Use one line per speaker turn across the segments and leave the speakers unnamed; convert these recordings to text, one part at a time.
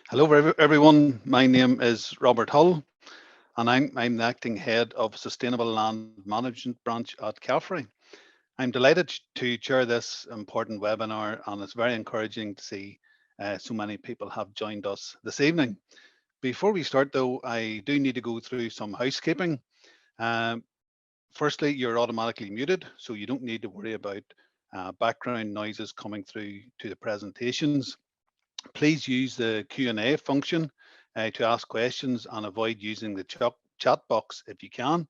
Hello, everyone. My name is Robert Hull, and I'm the acting head of Sustainable Land Management Branch at CAFRE. I'm delighted to chair this important webinar, and it's very encouraging to see so many people have joined us this evening. Before we start, though, I do need to go through some housekeeping. Um, Firstly, you're automatically muted, so you don't need to worry about background noises coming through to the presentations. Please use the Q&A function to ask questions and avoid using the chat box if you can.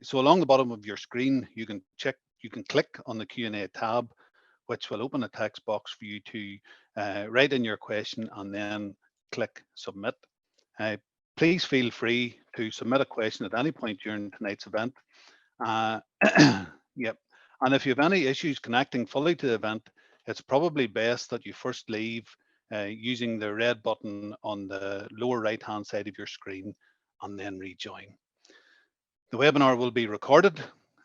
So along the bottom of your screen, you can click on the Q&A tab, which will open a text box for you to write in your question and then click submit. Uh, Please feel free to submit a question at any point during tonight's event. Uh, yep. And if you have any issues connecting fully to the event, it's probably best that you first leave using the red button on the lower right-hand side of your screen and then rejoin. The webinar will be recorded.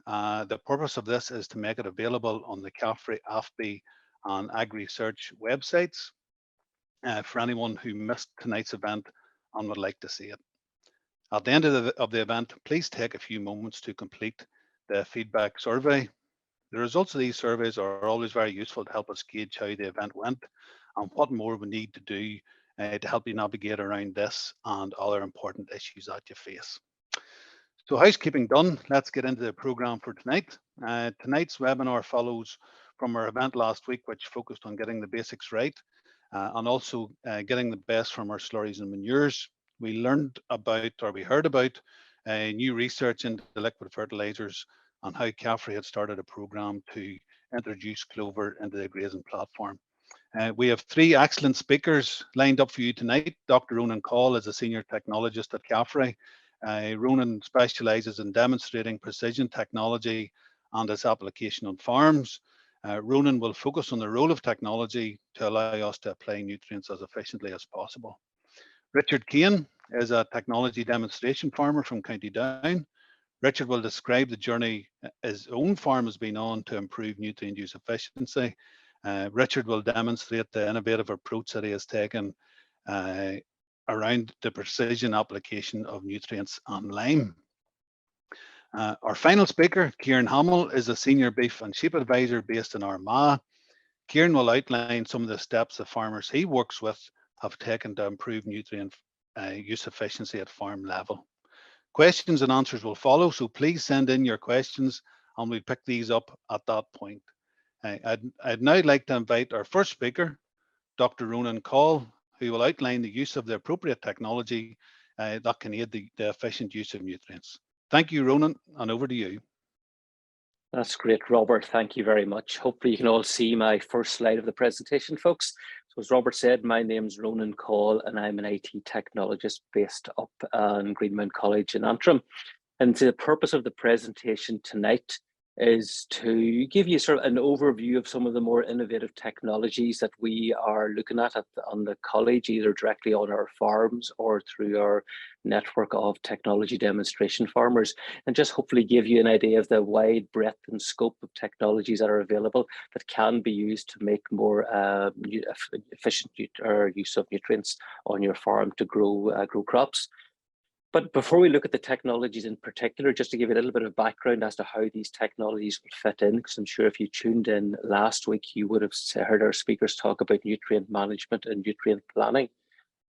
The purpose of this is to make it available on the CAFRE, AFBI and AgriSearch websites for anyone who missed tonight's event and would like to see it. At the end of the event, please take a few moments to complete the feedback survey. The results of these surveys are always very useful to help us gauge how the event went and what more we need to do to help you navigate around this and other important issues that you face. So housekeeping done, let's get into the program for tonight. Tonight's webinar follows from our event last week, which focused on getting the basics right and also getting the best from our slurries and manures. We learned about, or we heard about, new research into liquid fertilizers and how CAFRE had started a program to introduce clover into the grazing platform. We have three excellent speakers lined up for you tonight. Dr. Ronan Coll is a senior technologist at CAFRE. Ronan specializes in demonstrating precision technology and its application on farms. Ronan will focus on the role of technology to allow us to apply nutrients as efficiently as possible. Richard Kane is a technology demonstration farmer from County Down. Richard will describe the journey his own farm has been on to improve nutrient use efficiency. Richard will demonstrate the innovative approach that he has taken around the precision application of nutrients and lime. Our final speaker, Ciaran Hamill, is a senior beef and sheep advisor based in Armagh. Ciaran will outline some of the steps the farmers he works with have taken to improve nutrient use efficiency at farm level. Questions and answers will follow, so please send in your questions and we'll pick these up at that point. I'd now like to invite our first speaker, Dr. Ronan Coll, who will outline the use of the appropriate technology that can aid the efficient use of nutrients. Thank you, Ronan, and over to you.
That's great, Robert. Thank you very much. Hopefully you can all see my first slide of the presentation, folks. So as Robert said, my name's Ronan Coll and I'm an IT technologist based up in Greenmount College in Antrim. And the purpose of the presentation tonight is to give you sort of an overview of some of the more innovative technologies that we are looking at on the college, either directly on our farms or through our network of technology demonstration farmers, and just hopefully give you an idea of the wide breadth and scope of technologies that are available that can be used to make more efficient use of nutrients on your farm to grow crops. But before we look at the technologies in particular, just to give you a little bit of background as to how these technologies will fit in, because I'm sure if you tuned in last week, you would have heard our speakers talk about nutrient management and nutrient planning.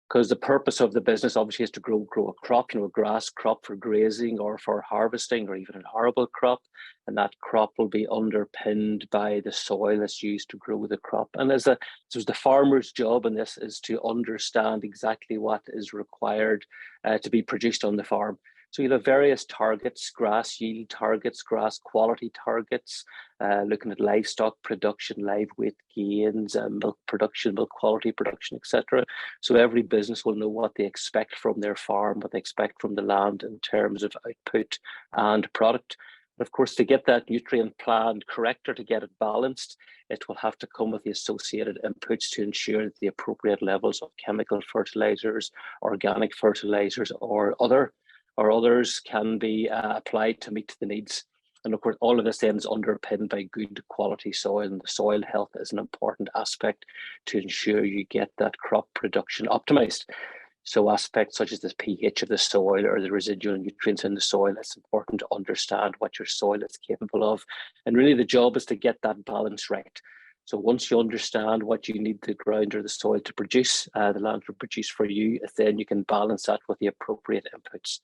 Because the purpose of the business obviously is to grow a crop, a grass crop for grazing or for harvesting or even an arable crop. And that crop will be underpinned by the soil that's used to grow the crop. And so the farmer's job in this is to understand exactly what is required to be produced on the farm. So you'll have various targets, grass yield targets, grass quality targets, looking at livestock production, live weight gains, milk production, milk quality production, etc. So every business will know what they expect from their farm, what they expect from the land in terms of output and product. But of course, to get that nutrient plan correct or to get it balanced, it will have to come with the associated inputs to ensure that the appropriate levels of chemical fertilizers, organic fertilizers, or others can be applied to meet the needs. And of course, all of this then is underpinned by good quality soil, and the soil health is an important aspect to ensure you get that crop production optimized. So aspects such as the pH of the soil or the residual nutrients in the soil, it's important to understand what your soil is capable of. And really the job is to get that balance right. So once you understand what you need the ground or the soil to produce, the land to produce for you, then you can balance that with the appropriate inputs.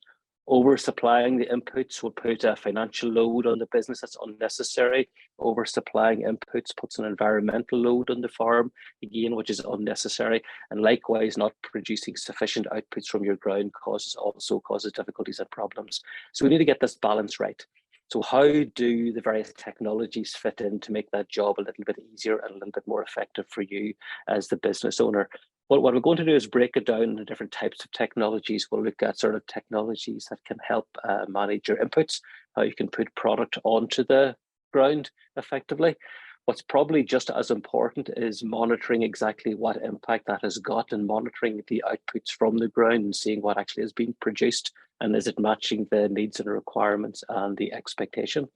Oversupplying the inputs will put a financial load on the business that's unnecessary. Oversupplying inputs puts an environmental load on the farm, again, which is unnecessary. And likewise, not producing sufficient outputs from your ground also causes difficulties and problems. So we need to get this balance right. So how do the various technologies fit in to make that job a little bit easier and a little bit more effective for you as the business owner? Well, what we're going to do is break it down into different types of technologies. We'll look at sort of technologies that can help manage your inputs, how you can put product onto the ground effectively. What's probably just as important is monitoring exactly what impact that has got, and monitoring the outputs from the ground and seeing what actually is being produced, and is it matching the needs and requirements and the expectation.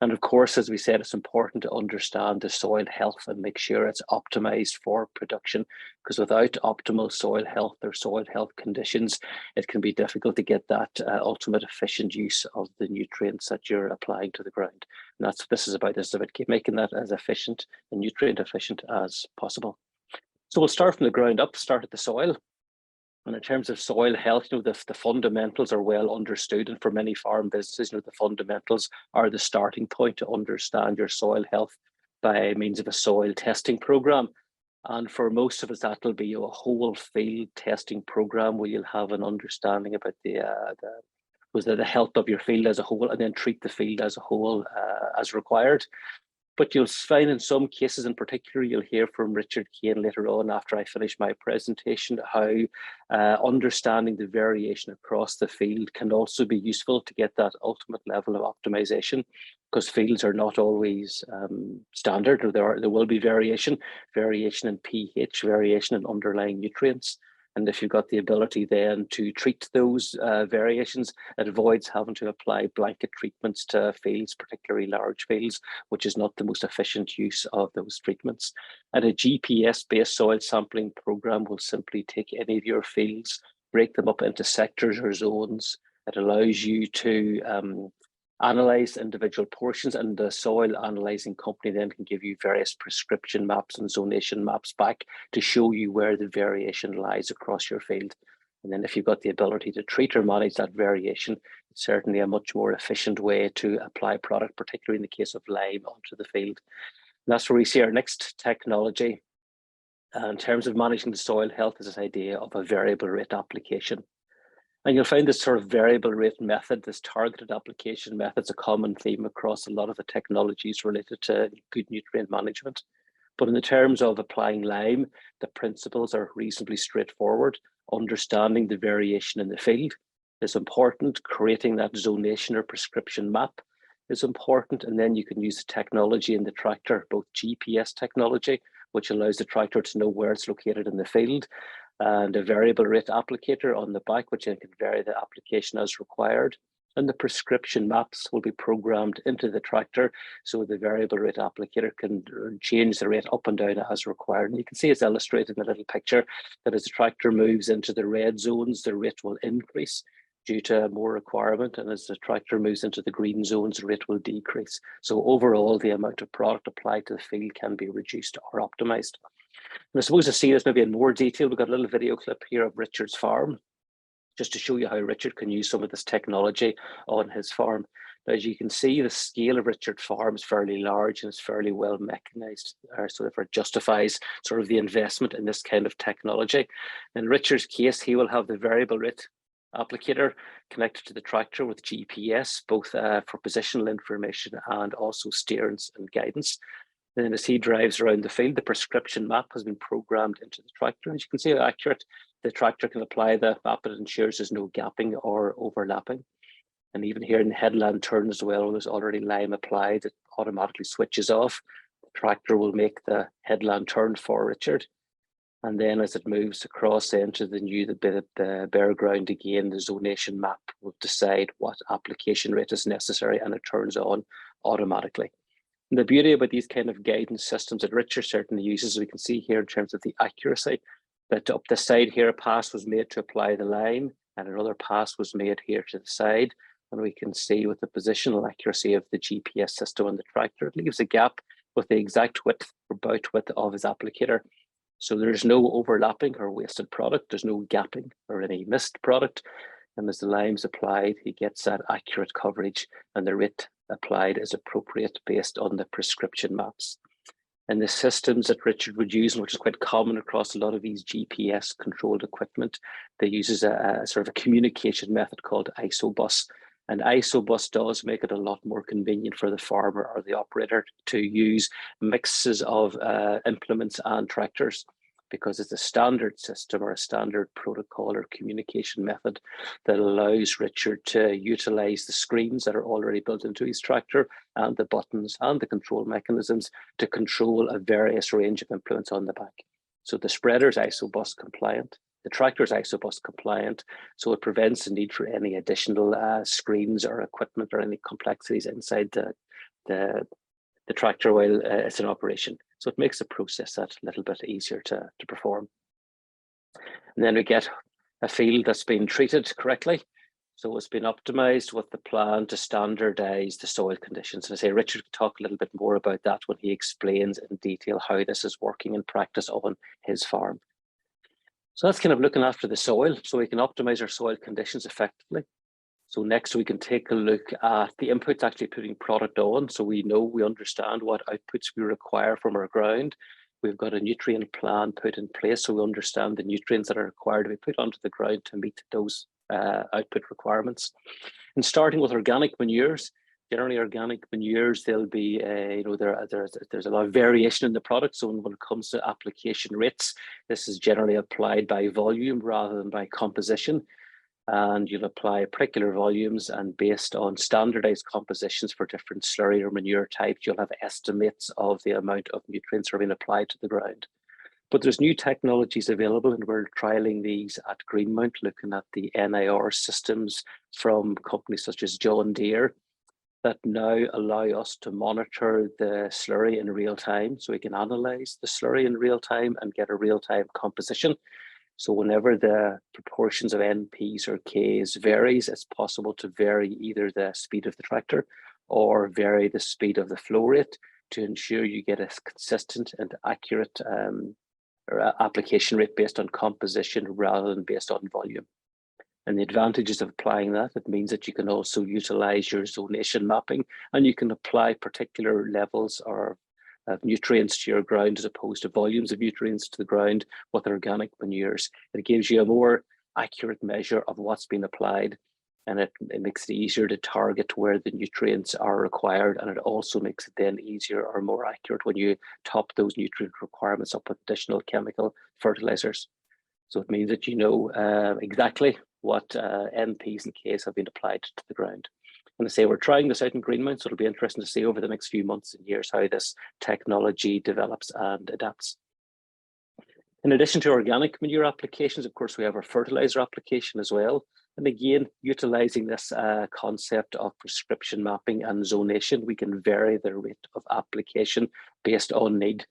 And of course, as we said, it's important to understand the soil health and make sure it's optimized for production, because without optimal soil health or soil health conditions, it can be difficult to get that ultimate efficient use of the nutrients that you're applying to the ground. And that's what this is about. This is about making that as efficient and nutrient efficient as possible. So we'll start from the ground up, start at the soil. And in terms of soil health, the fundamentals are well understood. And for many farm businesses, the fundamentals are the starting point to understand your soil health by means of a soil testing program. And for most of us, that'll be a whole field testing program where you'll have an understanding about the health of your field as a whole, and then treat the field as a whole as required. But you'll find in some cases in particular, you'll hear from Richard Kane later on after I finish my presentation, how understanding the variation across the field can also be useful to get that ultimate level of optimization, because fields are not always standard, or there will be variation in pH, variation in underlying nutrients. And if you've got the ability then to treat those variations, it avoids having to apply blanket treatments to fields, particularly large fields, which is not the most efficient use of those treatments. And a GPS-based soil sampling program will simply take any of your fields, break them up into sectors or zones. It allows you to analyze individual portions, and the soil analyzing company then can give you various prescription maps and zonation maps back to show you where the variation lies across your field. And then if you've got the ability to treat or manage that variation, it's certainly a much more efficient way to apply product, particularly in the case of lime, onto the field. And that's where we see our next technology in terms of managing the soil health, is this idea of a variable rate application. And you'll find this sort of variable rate method, this targeted application method, is a common theme across a lot of the technologies related to good nutrient management. But in the terms of applying lime, the principles are reasonably straightforward. Understanding the variation in the field is important. Creating that zonation or prescription map is important. And then you can use the technology in the tractor, both GPS technology, which allows the tractor to know where it's located in the field, and a variable rate applicator on the back, which then can vary the application as required. And the prescription maps will be programmed into the tractor, so the variable rate applicator can change the rate up and down as required. And you can see it's illustrated in the little picture that as the tractor moves into the red zones, the rate will increase due to more requirement, and as the tractor moves into the green zones, the rate will decrease. So overall, the amount of product applied to the field can be reduced or optimized. And I suppose to see this maybe in more detail, we've got a little video clip here of Richard's farm, just to show you how Richard can use some of this technology on his farm. Now, as you can see, the scale of Richard's farm is fairly large and it's fairly well mechanized, so therefore it justifies sort of the investment in this kind of technology. In Richard's case, he will have the variable rate applicator connected to the tractor with GPS, both for positional information and also steerance and guidance. And then as he drives around the field, the prescription map has been programmed into the tractor. As you can see how accurate the tractor can apply the map, it ensures there's no gapping or overlapping. And even here in the headland turn as well, there's already lime applied, it automatically switches off. The tractor will make the headland turn for Richard. And then as it moves across into the bare ground again, the zonation map will decide what application rate is necessary, and it turns on automatically. And the beauty about these kind of guidance systems that Richard certainly uses, we can see here in terms of the accuracy, that up the side here, a pass was made to apply the line, and another pass was made here to the side. And we can see with the positional accuracy of the GPS system on the tractor, it leaves a gap with the exact width or bout width of his applicator. So there's no overlapping or wasted product. There's no gapping or any missed product. And as the lime's applied, he gets that accurate coverage, and the rate applied is appropriate based on the prescription maps. And the systems that Richard would use, which is quite common across a lot of these GPS controlled equipment, they use a sort of a communication method called ISOBus. And ISOBus does make it a lot more convenient for the farmer or the operator to use mixes of implements and tractors, because it's a standard system or a standard protocol or communication method that allows Richard to utilize the screens that are already built into his tractor and the buttons and the control mechanisms to control a various range of implements on the back. So the spreader is ISOBus compliant. The tractor is ISOBus compliant, so it prevents the need for any additional screens or equipment or any complexities inside the tractor while it's in operation. So it makes the process that little bit easier to perform. And then we get a field that's been treated correctly. So it's been optimized with the plan to standardize the soil conditions. And I say Richard can talk a little bit more about that when he explains in detail how this is working in practice on his farm. So that's kind of looking after the soil, so we can optimize our soil conditions effectively. So next we can take a look at the inputs actually putting product on. So we understand what outputs we require from our ground. We've got a nutrient plan put in place, so we understand the nutrients that are required to be put onto the ground to meet those output requirements. And starting with organic manures, generally organic manures, there'll be there's a lot of variation in the product. So when it comes to application rates, this is generally applied by volume rather than by composition. And you'll apply particular volumes, and based on standardized compositions for different slurry or manure types, you'll have estimates of the amount of nutrients that are being applied to the ground. But there's new technologies available, and we're trialing these at Greenmount, looking at the NIR systems from companies such as John Deere that now allow us to monitor the slurry in real time. So we can analyze the slurry in real time and get a real-time composition. So whenever the proportions of NPs or Ks varies, it's possible to vary either the speed of the tractor or vary the speed of the flow rate to ensure you get a consistent and accurate application rate based on composition rather than based on volume. And the advantages of applying that, it means that you can also utilize your zonation mapping, and you can apply particular levels of nutrients to your ground as opposed to volumes of nutrients to the ground with organic manures. It gives you a more accurate measure of what's been applied, and it makes it easier to target where the nutrients are required, and it also makes it then easier or more accurate when you top those nutrient requirements up with additional chemical fertilizers. So it means that you know exactly what NPs and Ks have been applied to the ground. And I say we're trying this out in Greenmount, so it'll be interesting to see over the next few months and years how this technology develops and adapts. In addition to organic manure applications, of course, we have our fertilizer application as well. And again, utilizing this concept of prescription mapping and zonation, we can vary the rate of application based on need.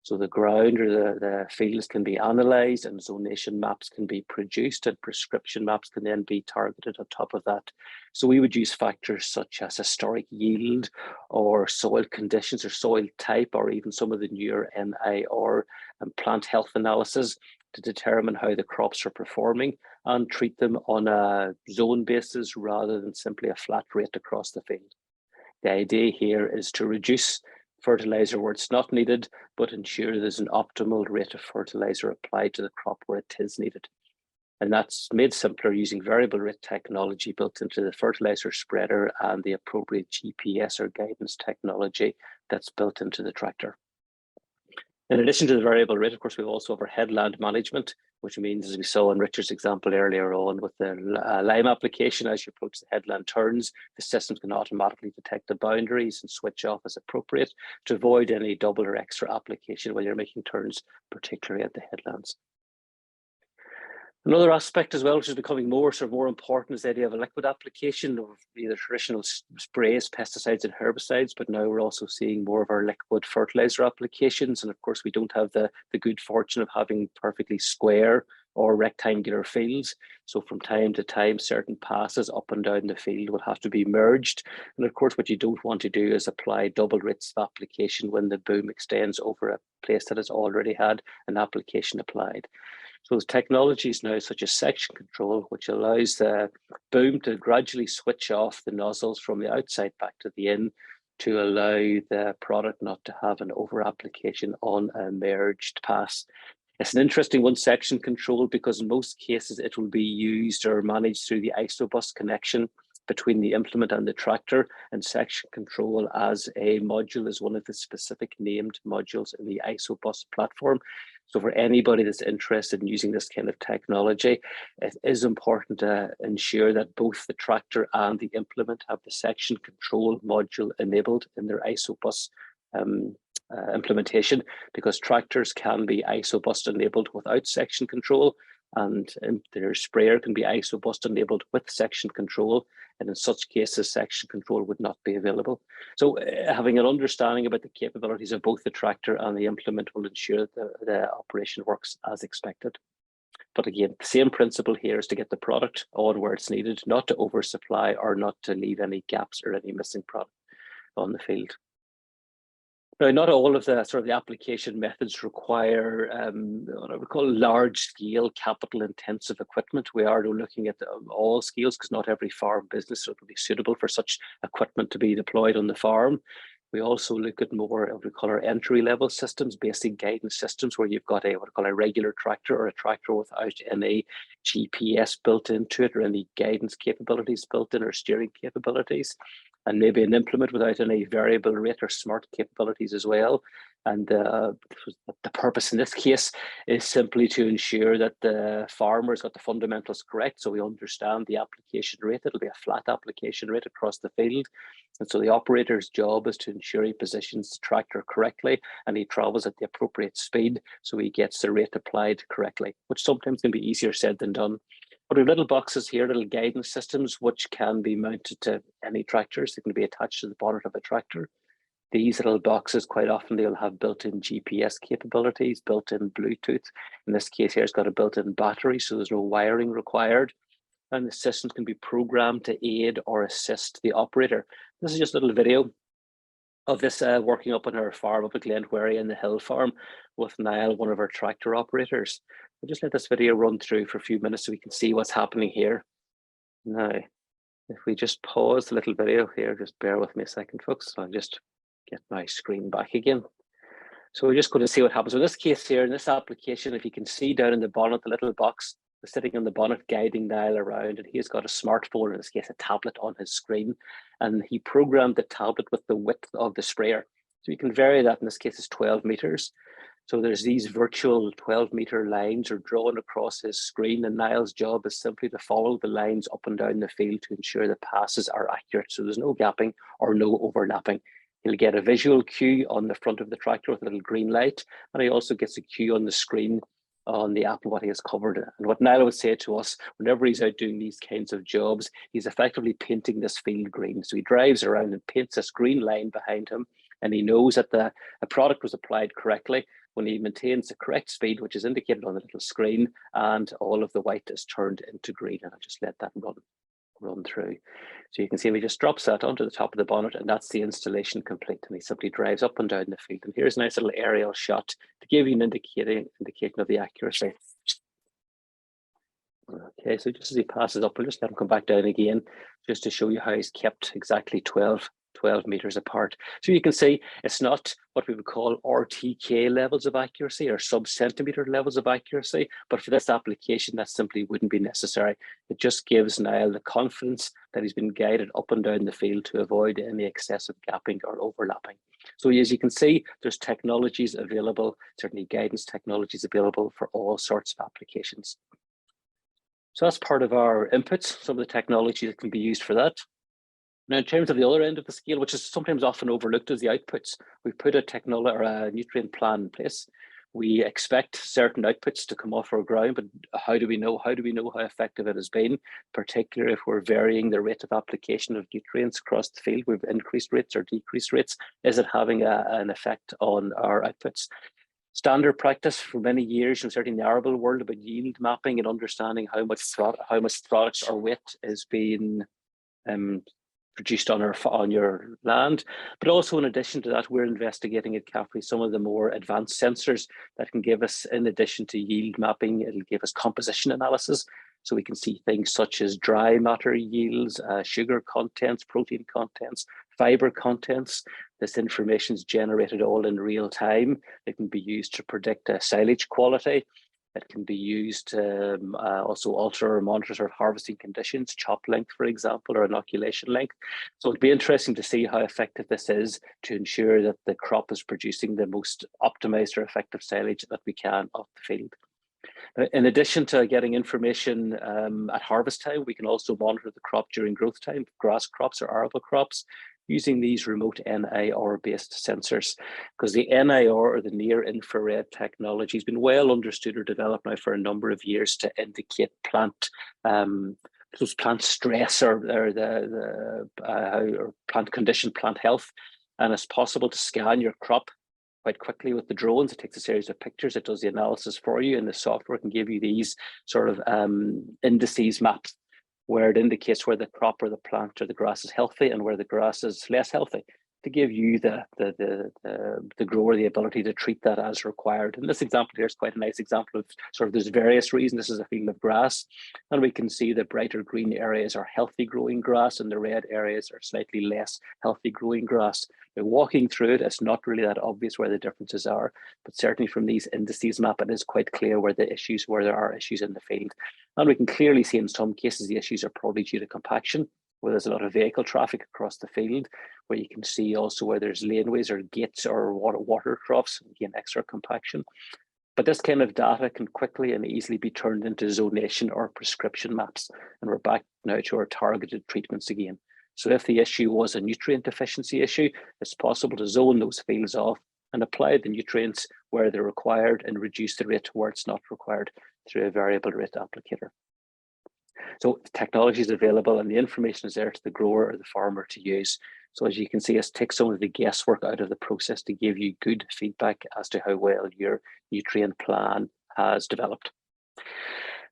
So the ground or the fields can be analysed, and zonation maps can be produced, and prescription maps can then be targeted on top of that. So we would use factors such as historic yield or soil conditions or soil type, or even some of the newer NIR and plant health analysis to determine how the crops are performing and treat them on a zone basis rather than simply a flat rate across the field. The idea here is to reduce fertilizer where it's not needed, but ensure there's an optimal rate of fertilizer applied to the crop where it is needed. And that's made simpler using variable rate technology built into the fertilizer spreader and the appropriate GPS or guidance technology that's built into the tractor. In addition to the variable rate, of course, we also have our headland management. which means, as we saw in Richard's example earlier on with the lime application, as you approach the headland turns, the systems can automatically detect the boundaries and switch off as appropriate to avoid any double or extra application while you're making turns, particularly at the headlands. Another aspect as well, which is becoming more important, is the idea of a liquid application of either traditional sprays, pesticides and herbicides, but now we're also seeing more of our liquid fertilizer applications. And of course, we don't have the good fortune of having perfectly square or rectangular fields. So from time to time, certain passes up and down the field will have to be merged. And of course, what you don't want to do is apply double rates of application when the boom extends over a place that has already had an application applied. So there's technologies now such as section control, which allows the boom to gradually switch off the nozzles from the outside back to the in to allow the product not to have an over application on a merged pass. It's an interesting one, section control, because in most cases it will be used or managed through the isobus connection between the implement and the tractor, and section control as a module is one of the specific named modules in the isobus platform. So for anybody that's interested in using this kind of technology, it is important to ensure that both the tractor and the implement have the section control module enabled in their isobus implementation, because tractors can be isobus enabled without section control, and their sprayer can be isobus enabled with section control, and in such cases section control would not be available. So having an understanding about the capabilities of both the tractor and the implement will ensure that the operation works as expected. But again, the same principle here is to get the product on where it's needed, not to oversupply or not to leave any gaps or any missing product on the field. Now, not all of the application methods require what I would call large-scale, capital-intensive equipment. We are looking at all scales, because not every farm business will be suitable for such equipment to be deployed on the farm. We also look at more of what we call our entry-level systems, basic guidance systems, where you've got what I call a regular tractor or a tractor without any GPS built into it or any guidance capabilities built in or steering capabilities, and maybe an implement without any variable rate or smart capabilities as well. And the purpose in this case is simply to ensure that the farmer's got the fundamentals correct, so we understand the application rate. It'll be a flat application rate across the field. And so the operator's job is to ensure he positions the tractor correctly and he travels at the appropriate speed so he gets the rate applied correctly, which sometimes can be easier said than done. But we have little boxes here, little guidance systems, which can be mounted to any tractors. They can be attached to the bonnet of a tractor. These little boxes, quite often they'll have built-in GPS capabilities, built-in Bluetooth. In this case here, it's got a built-in battery, so there's no wiring required. And the systems can be programmed to aid or assist the operator. This is just a little video of this working up on our farm up at Glenwherry in the Hill Farm with Niall, one of our tractor operators. I'll just let this video run through for a few minutes so we can see what's happening here. Now, if we just pause the little video here, just bear with me a second, folks. I'll just get my screen back again. So we're just going to see what happens. So in this case here, in this application, if you can see down in the bonnet, the little box sitting on the bonnet guiding Niall around, and he's got a smartphone, in this case a tablet, on his screen, and he programmed the tablet with the width of the sprayer. So you can vary that. In this case, it's 12 meters. So there's these virtual 12-meter lines are drawn across his screen, and Niall's job is simply to follow the lines up and down the field to ensure the passes are accurate. So there's no gapping or no overlapping. He'll get a visual cue on the front of the tractor with a little green light, and he also gets a cue on the screen on the app and what he has covered. And what Niall would say to us, whenever he's out doing these kinds of jobs, he's effectively painting this field green. So he drives around and paints this green line behind him, and he knows that a product was applied correctly when he maintains the correct speed, which is indicated on the little screen, and all of the white is turned into green. And I'll just let that run through. So you can see he just drops that onto the top of the bonnet, and that's the installation complete. And he simply drives up and down the field. And here's a nice little aerial shot to give you an indication of the accuracy. Okay, so just as he passes up, we'll just let him come back down again, just to show you how he's kept exactly 12 12 meters apart. So you can see it's not what we would call RTK levels of accuracy or sub-centimeter levels of accuracy, but for this application, that simply wouldn't be necessary. It just gives Niall the confidence that he's been guided up and down the field to avoid any excessive gapping or overlapping. So as you can see, there's technologies available, certainly guidance technologies available for all sorts of applications. So that's part of our inputs, some of the technology that can be used for that. Now, in terms of the other end of the scale, which is sometimes often overlooked as the outputs, we put a nutrient plan in place. We expect certain outputs to come off our ground, but how do we know? How do we know how effective it has been, particularly if we're varying the rate of application of nutrients across the field? We've increased rates or decreased rates. Is it having an effect on our outputs? Standard practice for many years, certainly in the arable world, about yield mapping and understanding how much products or weight is being produced on your land. But also in addition to that, we're investigating at CAFRE some of the more advanced sensors that can give us, in addition to yield mapping, it'll give us composition analysis. So we can see things such as dry matter yields, sugar contents, protein contents, fiber contents. This information is generated all in real time. It can be used to predict silage quality. It can be used to also alter or monitor sort of harvesting conditions, chop length, for example, or inoculation length. So it'd be interesting to see how effective this is to ensure that the crop is producing the most optimized or effective silage that we can off the field. In addition to getting information at harvest time, we can also monitor the crop during growth time, grass crops or arable crops, using these remote NIR-based sensors, because the NIR, or the near-infrared technology, has been well understood or developed now for a number of years to indicate plant stress or plant condition, plant health. And it's possible to scan your crop quite quickly with the drones. It takes a series of pictures, it does the analysis for you, and the software can give you these sort of indices maps, where it indicates where the crop or the plant or the grass is healthy and where the grass is less healthy, to give you the grower the ability to treat that as required. And this example here is quite a nice example of sort of there's various reasons. This is a field of grass, and we can see the brighter green areas are healthy growing grass and the red areas are slightly less healthy growing grass. Now, walking through it, it's not really that obvious where the differences are, but certainly from these indices map, it is quite clear where there are issues in the field. And we can clearly see in some cases the issues are probably due to compaction, where there's a lot of vehicle traffic across the field, where you can see also where there's laneways or gates or water troughs, again, extra compaction. But this kind of data can quickly and easily be turned into zonation or prescription maps. And we're back now to our targeted treatments again. So if the issue was a nutrient deficiency issue, it's possible to zone those fields off and apply the nutrients where they're required and reduce the rate where it's not required through a variable rate applicator. So the technology is available and the information is there to the grower or the farmer to use. So as you can see, it's take some of the guesswork out of the process to give you good feedback as to how well your nutrient plan has developed.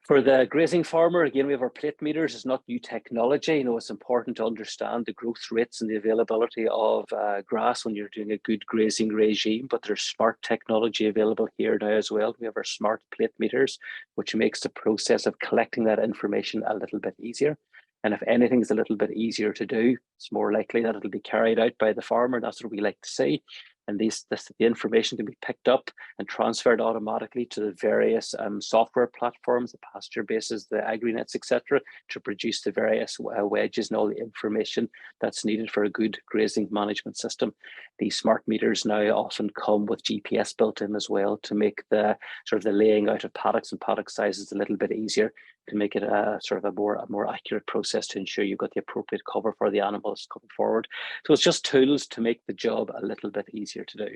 For the grazing farmer, again, we have our plate meters. It's not new technology. You know, it's important to understand the growth rates and the availability of grass when you're doing a good grazing regime, but there's smart technology available here now as well. We have our smart plate meters, which makes the process of collecting that information a little bit easier. And if anything's a little bit easier to do, it's more likely that it'll be carried out by the farmer. That's what we like to see. And the information can be picked up and transferred automatically to the various software platforms, the pasture bases, the agri-nets, etc., to produce the various wedges and all the information that's needed for a good grazing management system. These smart meters now often come with GPS built in as well to make the sort of the laying out of paddocks and paddock sizes a little bit easier, to make it a sort of a more accurate process to ensure you've got the appropriate cover for the animals coming forward. So it's just tools to make the job a little bit easier to do.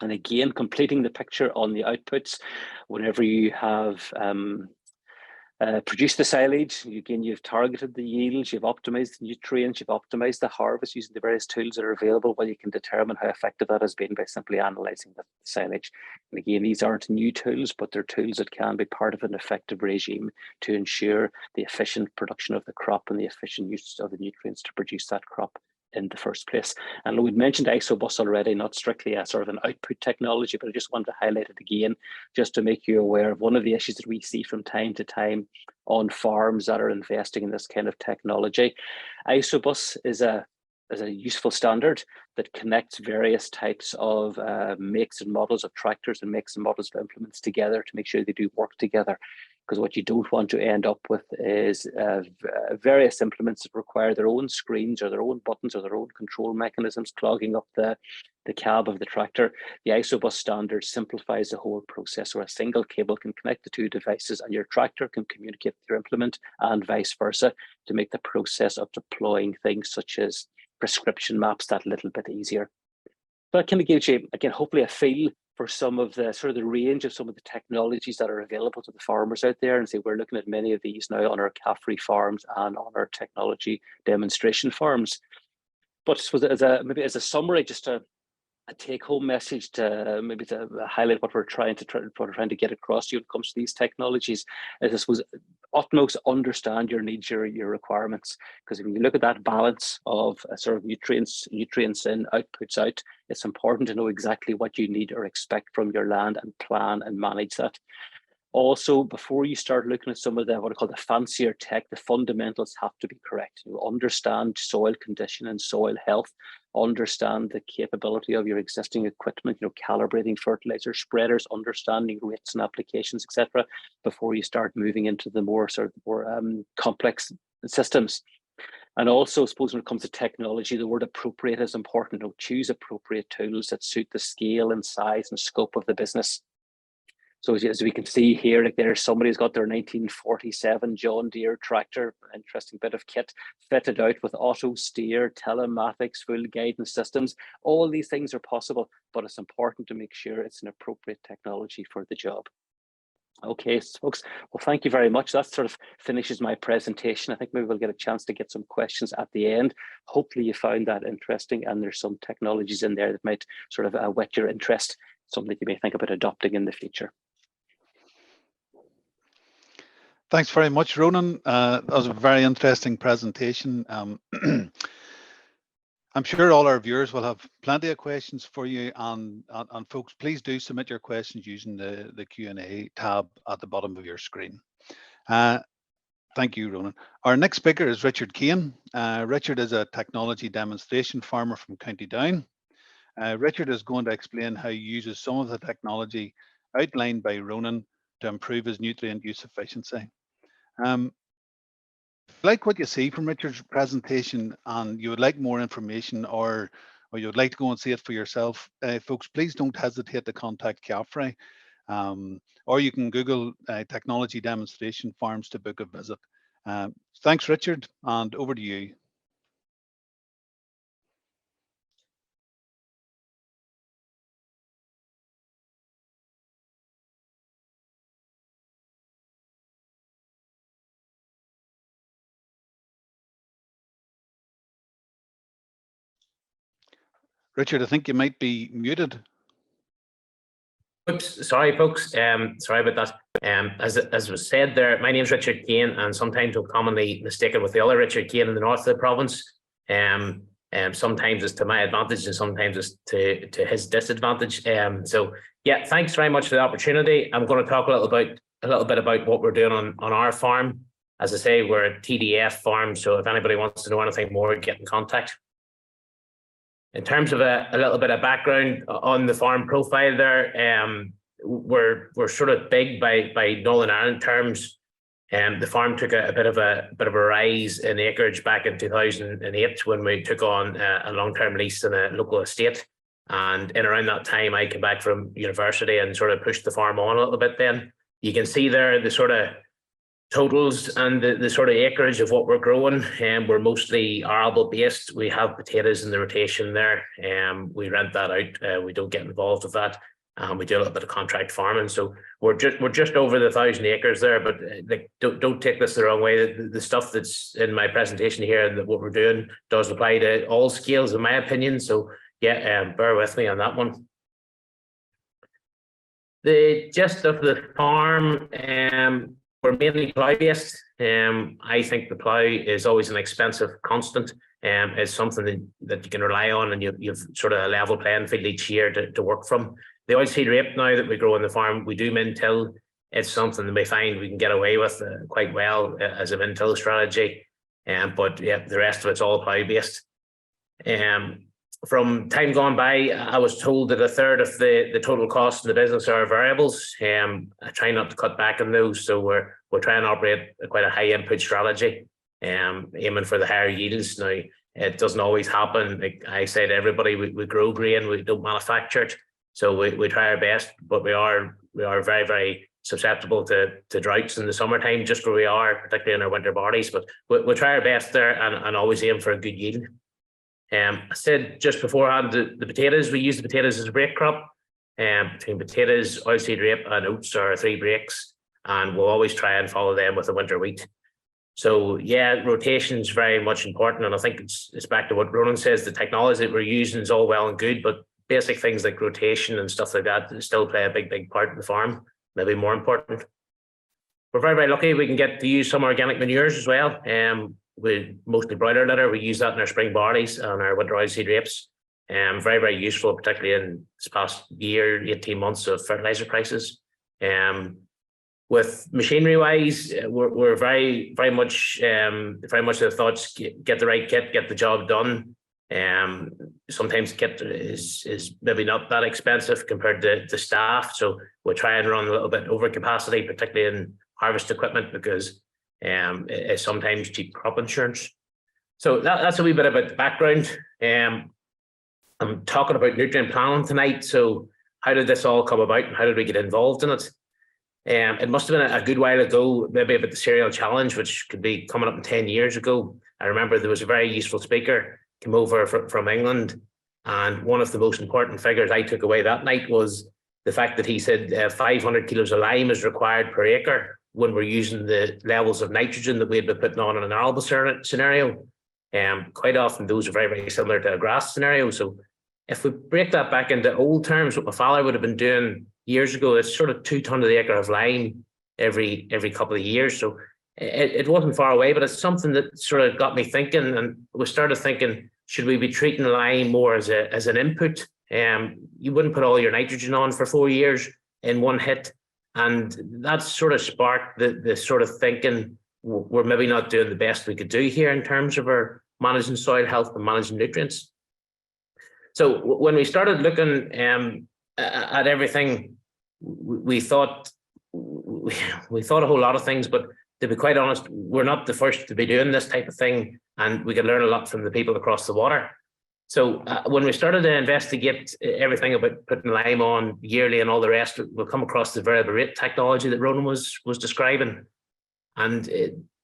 And again, completing the picture on the outputs, whenever you have produced the silage, again, you've targeted the yields, you've optimized the nutrients, you've optimized the harvest using the various tools that are available. Well, you can determine how effective that has been by simply analyzing the silage. And again, these aren't new tools, but they're tools that can be part of an effective regime to ensure the efficient production of the crop and the efficient use of the nutrients to produce that crop in the first place. And we'd mentioned isobus already, not strictly a sort of an output technology, but I just wanted to highlight it again, just to make you aware of one of the issues that we see from time to time on farms that are investing in this kind of technology. Isobus is a useful standard that connects various types of makes and models of tractors and makes and models of implements together to make sure they do work together. Because what you don't want to end up with is various implements that require their own screens or their own buttons or their own control mechanisms clogging up the cab of the tractor. The ISOBus standard simplifies the whole process, where a single cable can connect the two devices and your tractor can communicate with your implement and vice versa, to make the process of deploying things such as prescription maps that little bit easier. So that kind of gives you, again, hopefully a feel for some of the sort of the range of some of the technologies that are available to the farmers out there. And say we're looking at many of these now on our CAFRE farms and on our technology demonstration farms. But maybe as a summary, just a take-home message to maybe to highlight what we're trying to get across to you when it comes to these technologies, is I suppose utmost understand your needs, your requirements. Because if you look at that balance of sort of nutrients in, outputs out, it's important to know exactly what you need or expect from your land and plan and manage that. Also, before you start looking at some of the what I call the fancier tech, the fundamentals have to be correct. You understand soil condition and soil health, understand the capability of your existing equipment, calibrating fertilizer spreaders, understanding rates and applications, etc., before you start moving into the more complex systems. And also, I suppose when it comes to technology, the word appropriate is important. Choose appropriate tools that suit the scale and size and scope of the business. So as we can see here, like there's somebody who's got their 1947 John Deere tractor, interesting bit of kit, fitted out with auto steer, telematics, full guidance systems. All these things are possible, but it's important to make sure it's an appropriate technology for the job. Okay, folks, well, thank you very much. That sort of finishes my presentation. I think maybe we'll get a chance to get some questions at the end. Hopefully you found that interesting and there's some technologies in there that might sort of whet your interest, something that you may think about adopting in the future.
Thanks very much, Ronan. That was a very interesting presentation. I'm sure all our viewers will have plenty of questions for you, and folks, please do submit your questions using the Q&A tab at the bottom of your screen. Thank you, Ronan. Our next speaker is Richard Kane. Richard is a technology demonstration farmer from County Down. Richard is going to explain how he uses some of the technology outlined by Ronan to improve his nutrient use efficiency. Like what you see from Richard's presentation and you would like more information, or you would like to go and see it for yourself, folks, please don't hesitate to contact CAFRE, or you can Google technology demonstration farms to book a visit. Thanks, Richard, and over to you. Richard, I think you might be muted.
Oops, sorry, folks. Sorry about that. As was said there, my name is Richard Kane, and sometimes I'm commonly mistaken with the other Richard Kane in the north of the province. Sometimes it's to my advantage, and sometimes it's to his disadvantage. So yeah, thanks very much for the opportunity. I'm going to talk a little bit about what we're doing on our farm. As I say, we're a TDF farm, so if anybody wants to know anything more, get in contact. In terms of a little bit of background on the farm profile there, we're sort of big by Northern Ireland terms. The farm took a bit of a rise in acreage back in 2008 when we took on a long-term lease in a local estate. And in around that time, I came back from university and sort of pushed the farm on a little bit then. You can see there the sort of totals and the sort of acreage of what we're growing. We're mostly arable based. We have potatoes in the rotation there. We rent that out. We don't get involved with that. We do a little bit of contract farming. So we're just over the 1,000 acres there, but like, don't take this the wrong way. The stuff that's in my presentation here and what we're doing does apply to all scales, in my opinion. So yeah, bear with me on that one. The gist of the farm, we're mainly plough-based. I think the plough is always an expensive constant. It's something that you can rely on, and you've sort of a level playing field each year to work from. The oilseed rape now that we grow on the farm, we do min-till. It's something that we find we can get away with quite well as a min-till strategy. But yeah, the rest of it's all plough-based. From time gone by, I was told that a third of the total cost of the business are variables. I try not to cut back on those, so we're trying to operate quite a high input strategy, aiming for the higher yields. Now, it doesn't always happen. Like I say to everybody, we grow grain, we don't manufacture it, so we try our best, but we are very, very susceptible to droughts in the summertime, just where we are, particularly in our winter bodies. But we'll try our best there and always aim for a good yield. I said just beforehand, the potatoes, we use the potatoes as a break crop. Between potatoes, oilseed rape and oats are 3 breaks, and we'll always try and follow them with the winter wheat. So yeah, rotation is very much important, and I think it's back to what Ronan says, the technology that we're using is all well and good, but basic things like rotation and stuff like that still play a big part in the farm, maybe more important. We're very, very lucky we can get to use some organic manures as well. We mostly broiler litter. We use that in our spring barleys and our winter oilseed rapes. Very, very useful, particularly in this past year, 18 months of fertilizer prices. With machinery wise, we're very, very much the thoughts, get the right kit, get the job done. Sometimes kit is maybe not that expensive compared to staff, so we'll try and run a little bit over capacity, particularly in harvest equipment, because it's sometimes cheap crop insurance. So that's a wee bit about the background. I'm talking about nutrient planning tonight. So how did this all come about, and how did we get involved in it? It must have been a good while ago, maybe about the cereal challenge, which could be coming up in 10 years ago. I remember there was a very useful speaker came over from England, and one of the most important figures I took away that night was the fact that he said 500 kilos of lime is required per acre when we're using the levels of nitrogen that we had been putting on in an arable scenario. Quite often those are very, very similar to a grass scenario. So if we break that back into old terms, what my father would have been doing years ago, it's sort of 2 tons of the acre of lime every couple of years. So it wasn't far away, but it's something that sort of got me thinking, and we started thinking, should we be treating lime more as an input? You wouldn't put all your nitrogen on for 4 years in one hit. And that sort of sparked the sort of thinking, we're maybe not doing the best we could do here in terms of our managing soil health and managing nutrients. So when we started looking at everything, we thought a whole lot of things, but to be quite honest, we're not the first to be doing this type of thing, and we can learn a lot from the people across the water. So when we started to investigate everything about putting lime on yearly and all the rest, we'll come across the variable rate technology that Ronan was describing. And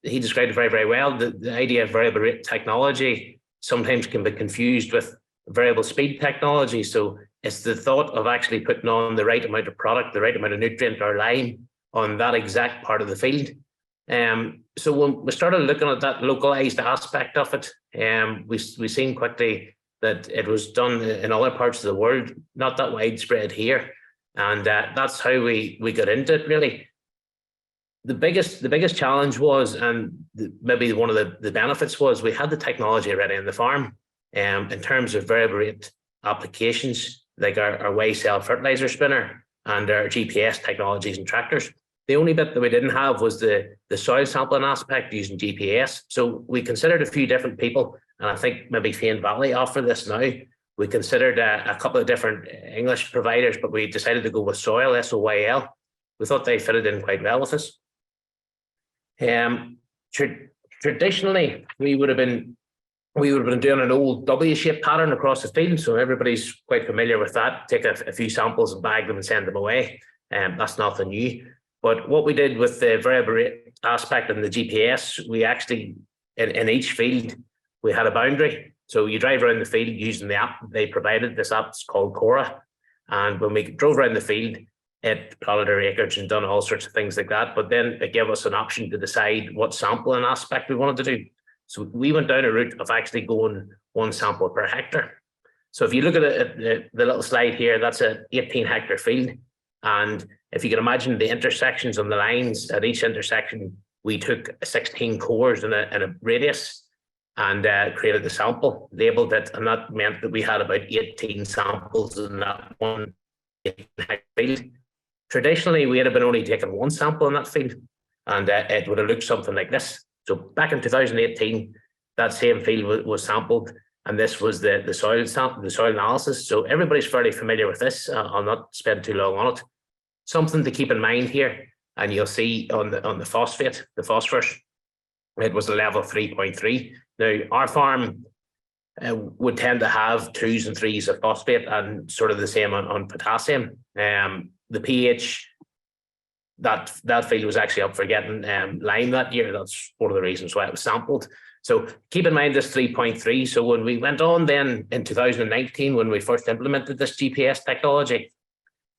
he described it very, very well. The idea of variable rate technology sometimes can be confused with variable speed technology. So it's the thought of actually putting on the right amount of product, the right amount of nutrient or lime on that exact part of the field. So when we started looking at that localized aspect of it, we seen quickly that it was done in other parts of the world, not that widespread here. And that's how we got into it, really. The biggest challenge was, and maybe one of the benefits was, we had the technology already in the farm in terms of variable rate applications, like our weigh cell fertilizer spinner and our GPS technologies and tractors. The only bit that we didn't have was the soil sampling aspect using GPS. So we considered a few different people, and I think maybe Fane Valley offer this now. We considered a couple of different English providers, but we decided to go with Soil, SOYL. We thought they fitted in quite well with us. Traditionally, we would have been doing an old W-shaped pattern across the field, so everybody's quite familiar with that. Take a few samples and bag them and send them away. That's nothing new. But what we did with the variable rate aspect and the GPS, we actually, in each field, we had a boundary. So you drive around the field using the app they provided. This app's called Cora. And when we drove around the field, it plotted our acreage and done all sorts of things like that. But then it gave us an option to decide what sampling aspect we wanted to do. So we went down a route of actually going 1 sample per hectare. So if you look at the little slide here, that's an 18-hectare field. And if you can imagine the intersections on the lines, at each intersection, we took 16 cores in a radius and created the sample, labeled it, and that meant that we had about 18 samples in that one 18-hectare field. Traditionally, we had been only taking 1 sample in that field, and it would have looked something like this. So back in 2018, that same field was sampled, and this was the soil analysis. So everybody's fairly familiar with this. I'll not spend too long on it. Something to keep in mind here, and you'll see on the phosphate, the phosphorus, it was a level 3.3. Now our farm would tend to have 2s and 3s of phosphate, and sort of the same on potassium. The pH, that field was actually up for getting lime that year. That's one of the reasons why it was sampled. So keep in mind this 3.3. So when we went on then in 2019, when we first implemented this GPS technology,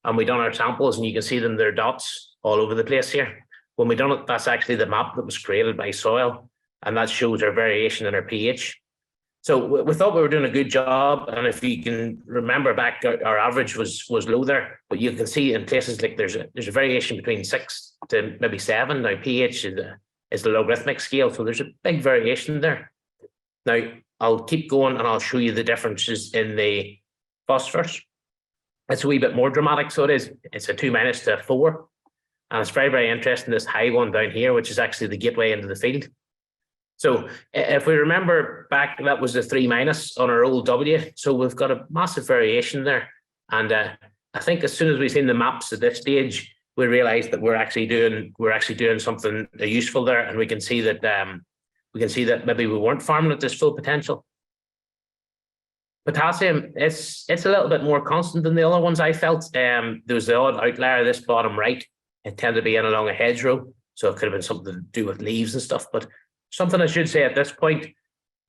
and we done our samples, and you can see them, they're dots all over the place here. When we done it, that's actually the map that was created by soil, and that shows our variation in our pH. So we thought we were doing a good job, and if you can remember back, our average was low there, but you can see in places like there's a variation between 6 to maybe 7. Now pH is the logarithmic scale, so there's a big variation there. Now I'll keep going and I'll show you the differences in the phosphorus. It's a wee bit more dramatic, so it's a 2- to a 4, and it's very, very interesting, this high one down here, which is actually the gateway into the field. So if we remember back, that was the 3- on our old W. So we've got a massive variation there. And I think as soon as we've seen the maps at this stage, we realized that we're actually doing something useful there, and we can see that maybe we weren't farming at this full potential. Potassium, it's a little bit more constant than the other ones, I felt. There was the odd outlier, this bottom right. It tended to be in along a hedgerow, so it could have been something to do with leaves and stuff. But something I should say at this point,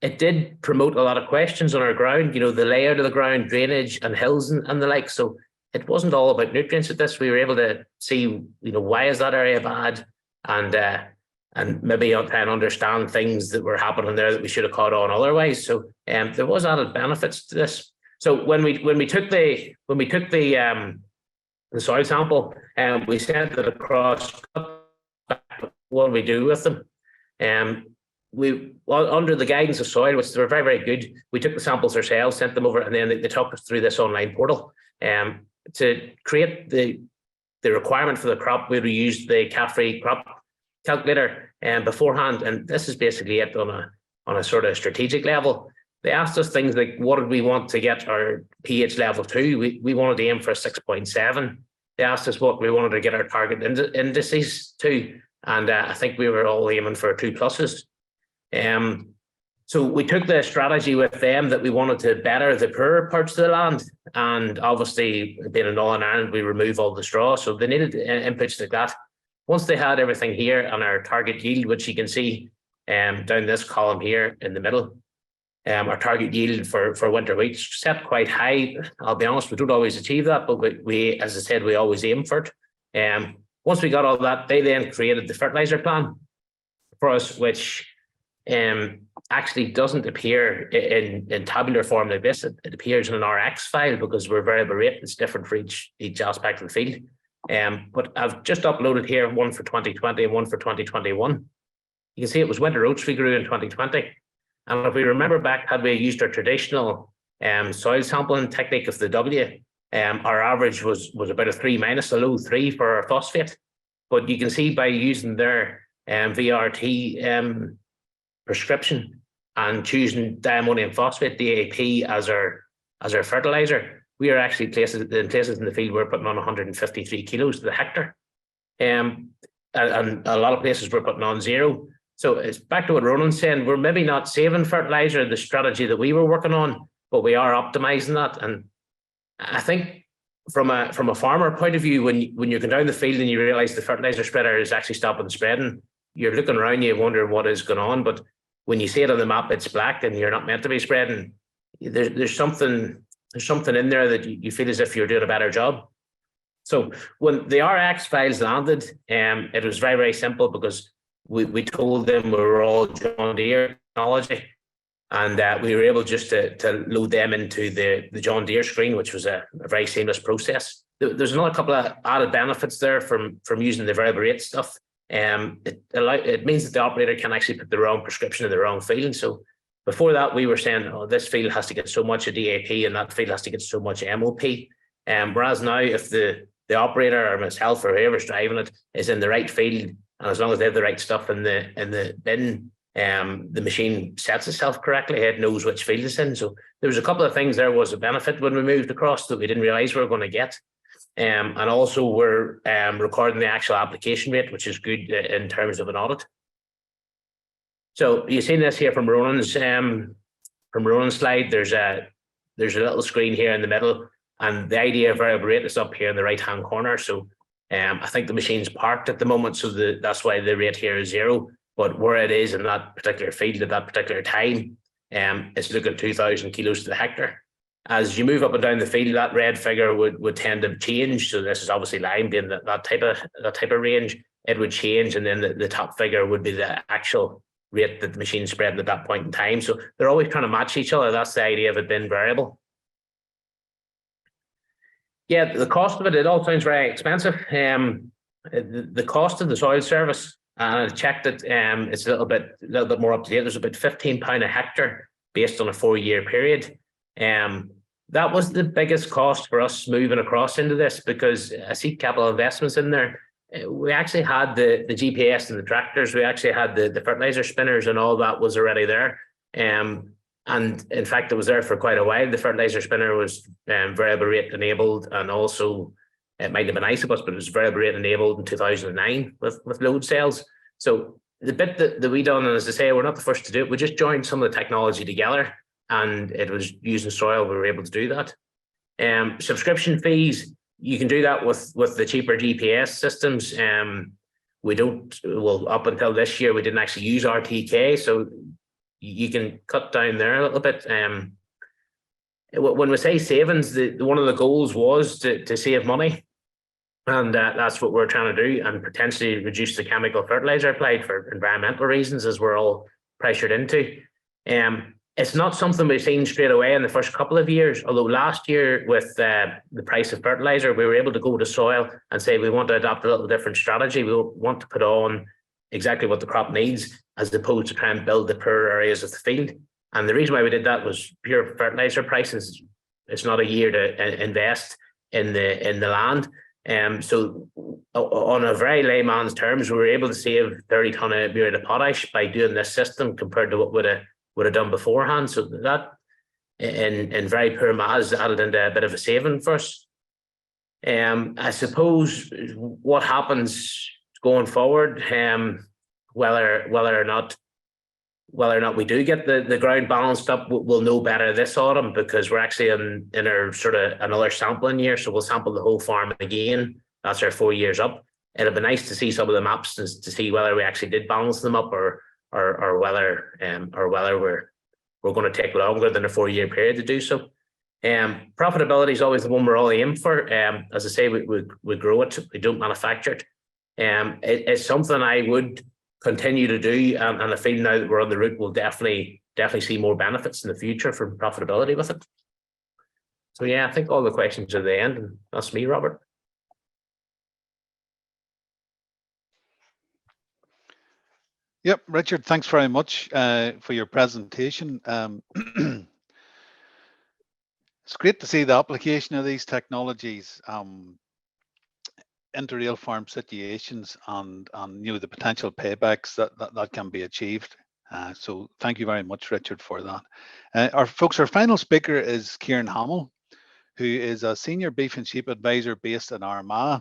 it did promote a lot of questions on our ground, the layout of the ground, drainage and hills and the like. So it wasn't all about nutrients at this. We were able to see, why is that area bad, and maybe try and understand things that were happening there that we should have caught on otherwise. So there was added benefits to this. So when we took the soil sample, we sent it across. What do we do with them? We, under the guidance of soil, which they were very, very good, we took the samples ourselves, sent them over, and then they talked us through this online portal. To create the requirement for the crop, we used the CAFRE crop calculator beforehand, and this is basically it on a sort of strategic level. They asked us things like, what did we want to get our pH level to? We wanted to aim for a 6.7. They asked us what we wanted to get our target indices to, and I think we were all aiming for 2+. So we took the strategy with them that we wanted to better the poorer parts of the land, and obviously being in Northern Ireland, we remove all the straw, so they needed inputs like that. Once they had everything here on our target yield, which you can see down this column here in the middle, our target yield for winter wheat set quite high. I'll be honest, we don't always achieve that, but we, as I said, we always aim for it. Once we got all that, they then created the fertilizer plan for us, which actually doesn't appear in tabular form like this. It appears in an RX file because we're variable rate. It's different for each aspect of the field. But I've just uploaded here one for 2020 and one for 2021. You can see it was winter oats we grew in 2020. And if we remember back, had we used our traditional soil sampling technique of the W, our average was about a 3-, a low 3 for our phosphate. But you can see by using their VRT prescription and choosing diammonium phosphate, DAP, as our fertilizer, we are actually places in the field we're putting on 153 kilos to the hectare. And a lot of places we're putting on 0. So it's back to what Ronan's saying, we're maybe not saving fertilizer, the strategy that we were working on, but we are optimizing that. And I think from a farmer point of view, when you're going down the field and you realize the fertilizer spreader is actually stopping spreading, you're looking around you wondering what is going on. But when you see it on the map, it's black and you're not meant to be spreading. There's something in there that you feel as if you're doing a better job. So when the RX files landed, it was very, very simple because we told them we were all John Deere technology, and we were able just to load them into the John Deere screen, which was a very seamless process. There's another couple of added benefits there from using the variable rate stuff. It means that the operator can actually put the wrong prescription in the wrong field. So before that, we were saying, oh, this field has to get so much of DAP and that field has to get so much MOP. Whereas now, if the operator or myself or whoever's driving it is in the right field, and as long as they have the right stuff in the bin, the machine sets itself correctly. It knows which field it's in. So there was a couple of things there was a benefit when we moved across that we didn't realize we were going to get. And also we're recording the actual application rate, which is good in terms of an audit. So you've seen this here from Ronan's slide. There's a little screen here in the middle, and the idea of variable rate is up here in the right hand corner. So I think the machine's parked at the moment, so that's why the rate here is 0. But where it is in that particular field at that particular time, it's looking at 2,000 kilos to the hectare. As you move up and down the field, that red figure would tend to change. So this is obviously line being that type of range. It would change, and then the top figure would be the actual rate that the machine's spreading at that point in time. So they're always trying to match each other. That's the idea of it being variable. Yeah, the cost of it all sounds very expensive. The cost of the soil service, and I checked it, it's a little bit more up to date. There's about £15 a hectare based on a 4-year period. That was the biggest cost for us moving across into this, because I see capital investments in there. We actually had the GPS and the tractors. We actually had the fertilizer spinners, and all that was already there. And in fact, it was there for quite a while. The fertilizer spinner was variable rate enabled, and also it might have been Isobus, but it was variable rate enabled in 2009 with load cells. So the bit that we done, and as I say, we're not the first to do it. We just joined some of the technology together, and it was using soil. We were able to do that. Subscription fees, you can do that with the cheaper GPS systems. We don't, well, up until this year, we didn't actually use RTK, so you can cut down there a little bit. When we say savings, one of the goals was to save money, and that's what we're trying to do, and potentially reduce the chemical fertilizer applied for environmental reasons, as we're all pressured into. It's not something we've seen straight away in the first couple of years, although last year with the price of fertilizer, we were able to go to soil and say we want to adopt a little different strategy. We want to put on exactly what the crop needs, as opposed to try and build the poor areas of the field. And the reason why we did that was pure fertilizer prices. It's not a year to invest in the land. So on a very layman's terms, we were able to save 30 tonne of muriate of potash by doing this system compared to what would have done beforehand. So that in very poor maths added into a bit of a saving for us. I suppose what happens going forward, whether or not we do get the ground balanced up, we'll know better this autumn, because we're actually in our sort of another sampling year. So we'll sample the whole farm again. That's our 4 years up. It'll be nice to see some of the maps to see whether we actually did balance them up, or whether we're going to take longer than a 4-year period to do so. Profitability is always the one we're all aiming for. As I say, we grow it, we don't manufacture it. It's something I would continue to do, and I feel now that we're on the route, we'll definitely see more benefits in the future from profitability with it. So yeah, I think all the questions are at the end, and that's me, Robert.
Yep, Richard, thanks very much for your presentation. It's great to see the application of these technologies into real farm situations, and the potential paybacks that can be achieved. So thank you very much, Richard, for that. Our final speaker is Ciaran Hamill, who is a senior beef and sheep advisor based in Armagh.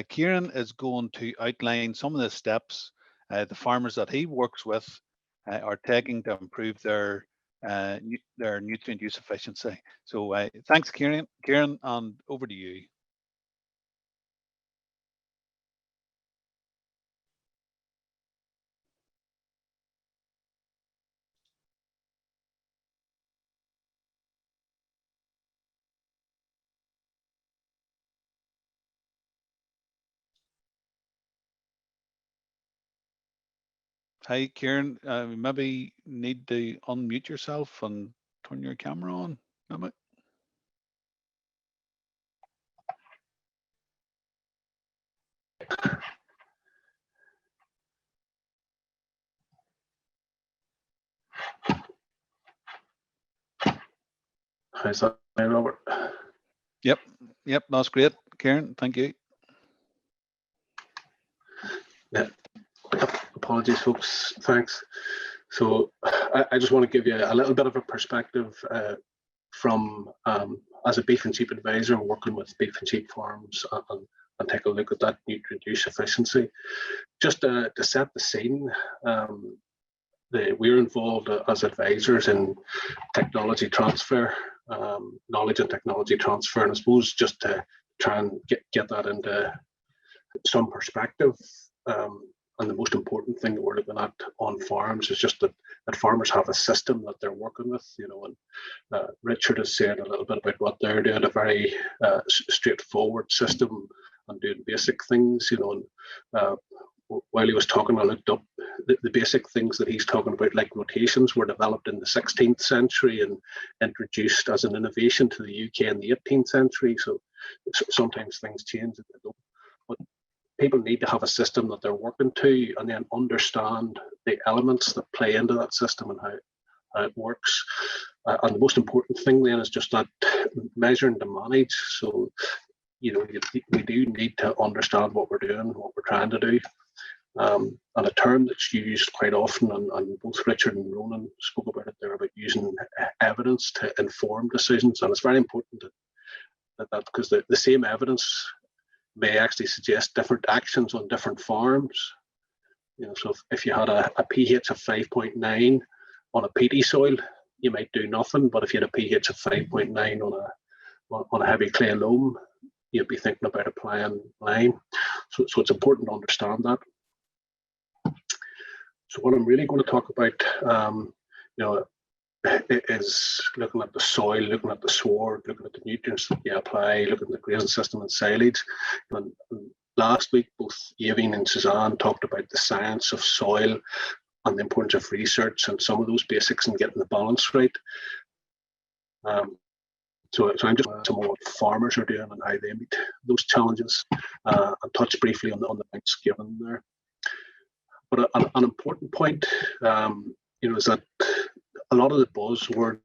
Ciaran is going to outline some of the steps the farmers that he works with are taking to improve their nutrient use efficiency. So thanks, Ciaran, and over to you. Hi, Ciaran. Maybe need to unmute yourself and turn your camera on. Maybe.
How's that, Robert?
Yep, that's great, Ciaran. Thank you.
Yeah. apologies, folks. Thanks. So I just want to give you a little bit of a perspective from as a beef and sheep advisor working with beef and sheep farms and take a look at that nutrient use efficiency. Just to set the scene, we're involved as advisors in technology transfer, knowledge and technology transfer, and I suppose just to try and get that into some perspective. And the most important thing that we're looking at on farms is just that farmers have a system that they're working with, and Richard has said a little bit about what they're doing, a very straightforward system and doing basic things, and while he was talking, I looked up the basic things that he's talking about, like rotations, were developed in the 16th century and introduced as an innovation to the UK in the 18th century. So sometimes things change, but people need to have a system that they're working to and then understand the elements that play into that system and how it works. And the most important thing then is just that measuring to manage. So, we do need to understand what we're doing, what we're trying to do. And a term that's used quite often, and both Richard and Ronan spoke about it there, about using evidence to inform decisions. And it's very important that because the same evidence may actually suggest different actions on different farms. So if you had a pH of 5.9 on a peaty soil, you might do nothing. But if you had a pH of 5.9 on a heavy clay loam, you'd be thinking about applying lime. So it's important to understand that. So what I'm really going to talk about, is looking at the soil, looking at the sward, looking at the nutrients that you apply, looking at the grazing system and silage. And last week, both Ciaran and Suzanne talked about the science of soil and the importance of research and some of those basics and getting the balance right. So I'm just some of what farmers are doing and how they meet those challenges, and touch briefly on the points given there. But an important point, is that a lot of the buzzword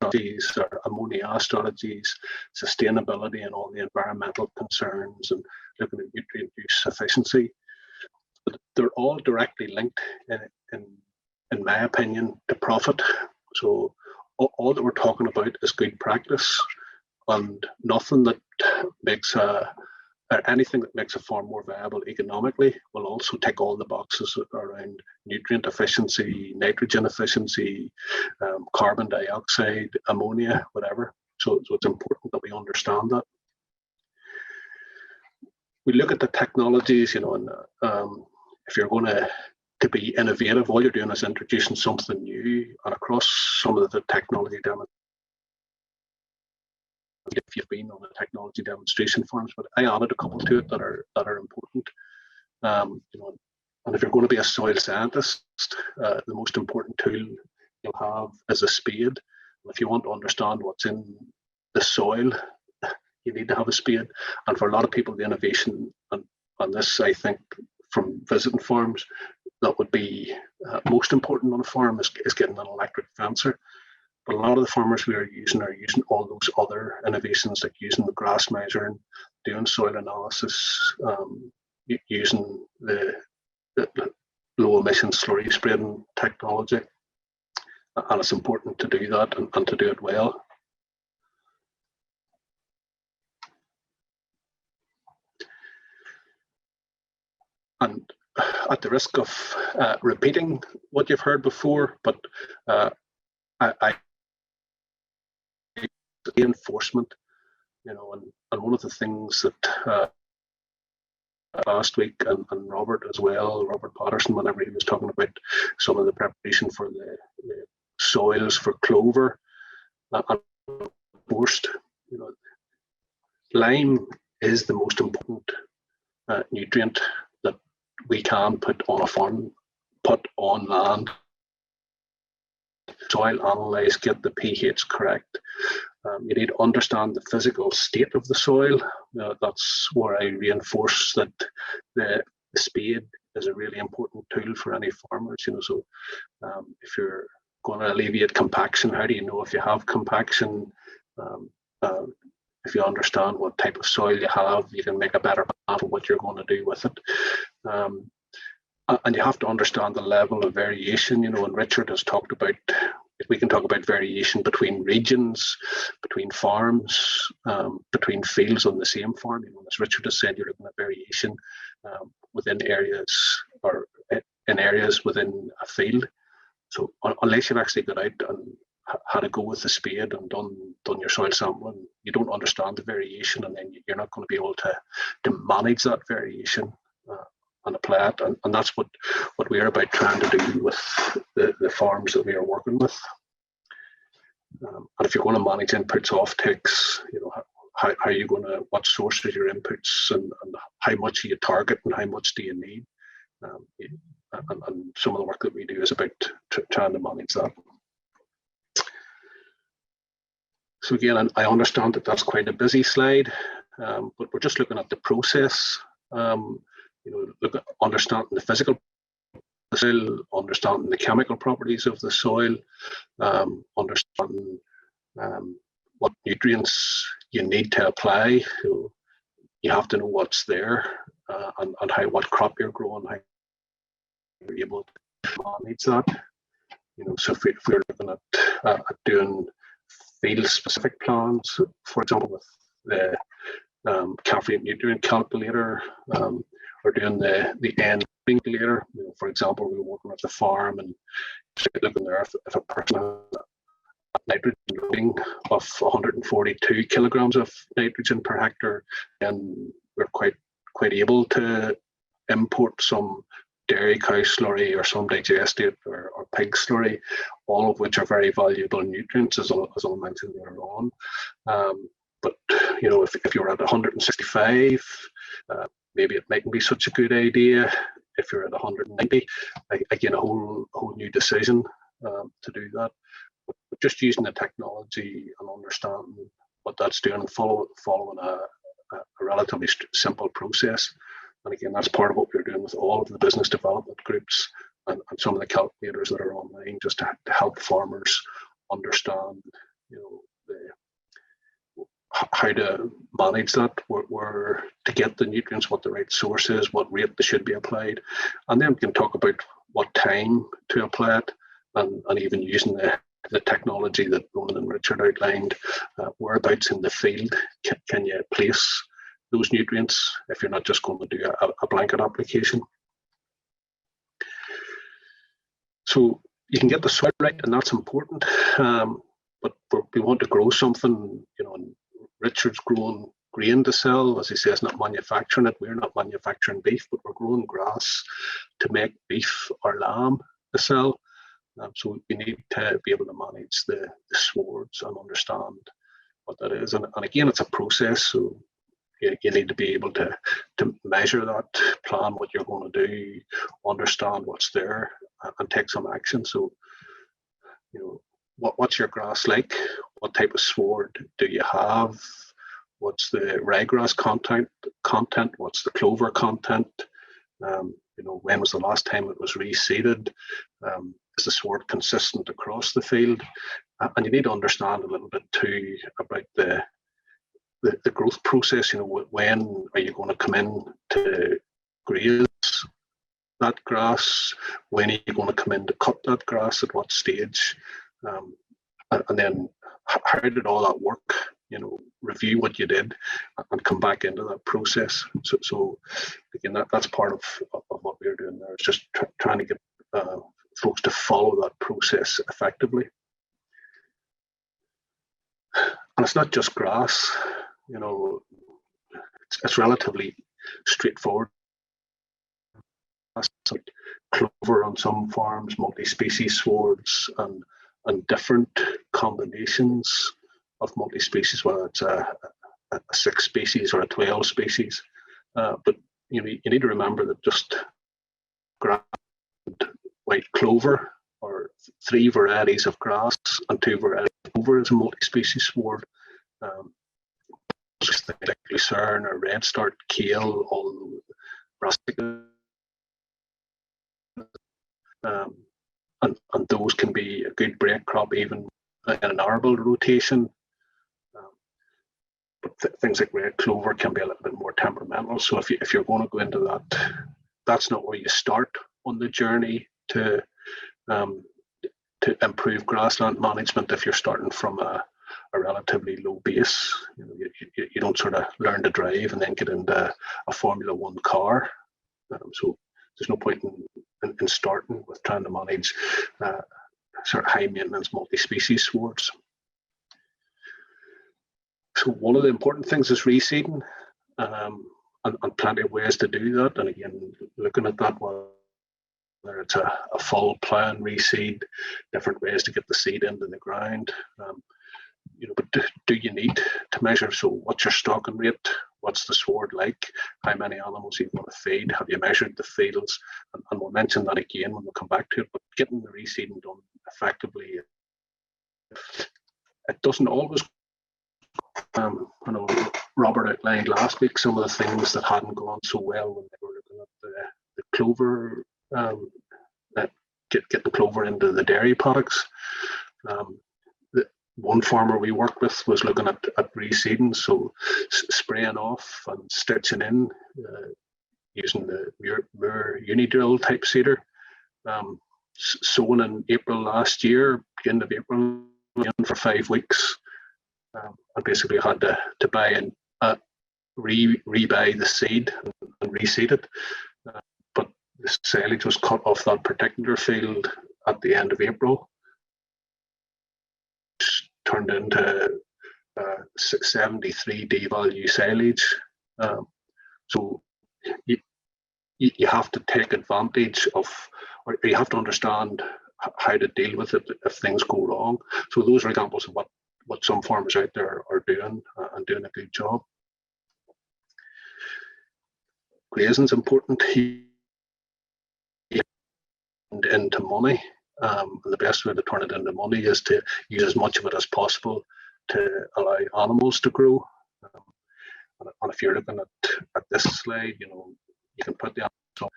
strategies are ammonia strategies, sustainability, and all the environmental concerns, and looking at nutrient use efficiency. But they're all directly linked, in my opinion, to profit. So all that we're talking about is good practice, and nothing that makes anything that makes a farm more viable economically will also tick all the boxes around nutrient efficiency, nitrogen efficiency, carbon dioxide, ammonia, whatever. So it's important that we understand that. We look at the technologies, and if you're going to be innovative, all you're doing is introducing something new. And across some of the technology demonstrations, if you've been on the technology demonstration farms, but I added a couple to it that are important. And if you're going to be a soil scientist, the most important tool you'll have is a spade. If you want to understand what's in the soil, you need to have a spade. And for a lot of people, the innovation on this, I think, from visiting farms, that would be most important on a farm is getting an electric fencer. But a lot of the farmers we are using all those other innovations, like using the grass measuring, doing soil analysis, using the low emission slurry spreading technology. And it's important to do that and to do it well. And at the risk of repeating what you've heard before, but I reinforcement, and one of the things that last week and Robert as well, Robert Patterson, whenever he was talking about some of the preparation for the soils for clover and forced, lime is the most important nutrient that we can put on a farm, put on land. Soil analyze, get the pH correct. You need to understand the physical state of the soil. That's where I reinforce that the spade is a really important tool for any farmers. So if you're going to alleviate compaction, how do you know if you have compaction? If you understand what type of soil you have, you can make a better plan for what you're going to do with it. And you have to understand the level of variation, and Richard has talked about, we can talk about variation between regions, between farms, between fields on the same farm. As Richard has said, you're looking at variation within areas, or in areas within a field. So unless you've actually got out and had to go with the spade and done your soil sampling, you don't understand the variation, and then you're not going to be able to manage that variation and apply it. And that's what we're about trying to do with the farms that we are working with. And if you're going to manage inputs, offtakes, how are you going to, what source is your inputs, and how much do you target and how much do you need? And some of the work that we do is about trying to manage that. So again, I understand that that's quite a busy slide, but we're just looking at the process. Look at understanding the physical soil, understanding the chemical properties of the soil, understanding what nutrients you need to apply. So you have to know what's there, and what crop you're growing, how you're able to manage that. So if we're looking at doing field-specific plans, for example, with the CAFRE nutrient calculator, or doing the end calculator. For example, we were working with the farm and looking there if a person has nitrogen loading of 142 kilograms of nitrogen per hectare, and we're quite able to import some dairy cow slurry or some digestate or pig slurry, all of which are very valuable nutrients, as I'll mention later on. But if you're at 165, maybe it mightn't be such a good idea. If you're at 190, again, a whole new decision to do that. But just using the technology and understanding what that's doing, and following a relatively simple process. And again, that's part of what we're doing with all of the business development groups and some of the calculators that are online, just to help farmers understand, how to manage that, where to get the nutrients, what the right source is, what rate they should be applied, and then we can talk about what time to apply it, and even using the technology that Ronan and Richard outlined, whereabouts in the field can you place those nutrients if you're not just going to do a blanket application. So you can get the soil right, and that's important, but we want to grow something, and Richard's growing grain to sell, as he says, not manufacturing it. We're not manufacturing beef, but we're growing grass to make beef or lamb to sell. So we need to be able to manage the swards and understand what that is. And again, it's a process, so you need to be able to measure that, plan what you're going to do, understand what's there, and take some action. So, what's your grass like? What type of sward do you have? What's the ryegrass content? What's the clover content? When was the last time it was reseeded? Is the sward consistent across the field? And you need to understand a little bit too about the growth process. When are you going to come in to graze that grass? When are you going to come in to cut that grass? At what stage? And then how did all that work? Review what you did and come back into that process. So again, that's part of what we're doing there. It's just trying to get folks to follow that process effectively. And it's not just grass. It's relatively straightforward. Like clover on some farms, multi-species swards, and different combinations of multi-species, whether it's a 6 species or a 12 species. But you need to remember that just grass and white clover, or 3 varieties of grass and 2 varieties of clover, is a multi-species sward. Just like lucerne or redstart, kale, all brassica. And those can be a good break crop even in an arable rotation. But things like red clover can be a little bit more temperamental. So if you're going to go into that, that's not where you start on the journey to improve grassland management if you're starting from a relatively low base. You don't sort of learn to drive and then get into a Formula One car. So there's no point in starting with trying to manage sort of high maintenance multi-species swards. So one of the important things is reseeding, and plenty of ways to do that. And again, looking at that one, whether it's a full plough and reseed, different ways to get the seed into the ground. But do you need to measure? So what's your stocking rate? What's the sward like? How many animals you want to feed? Have you measured the fields? And we'll mention that again when we come back to it. But getting the reseeding done effectively, it doesn't always. I know Robert outlined last week some of the things that hadn't gone so well when they were looking at the clover, get the clover into the dairy products. The one farmer we worked with was looking at reseeding, so spraying off and stitching in using the Moore Unidrill type seeder. Sown in April last year, beginning of April, for 5 weeks. I basically had to buy and rebuy the seed and reseed it. But the silage was cut off that particular field at the end of April, which turned into 73 D value silage. So you have to take advantage of, or you have to understand how to deal with it if things go wrong. So those are examples of what some farmers out there are doing and doing a good job. Grazing is important into money. And the best way to turn it into money is to use as much of it as possible to allow animals to grow. And if you're looking at this slide, you can put the animals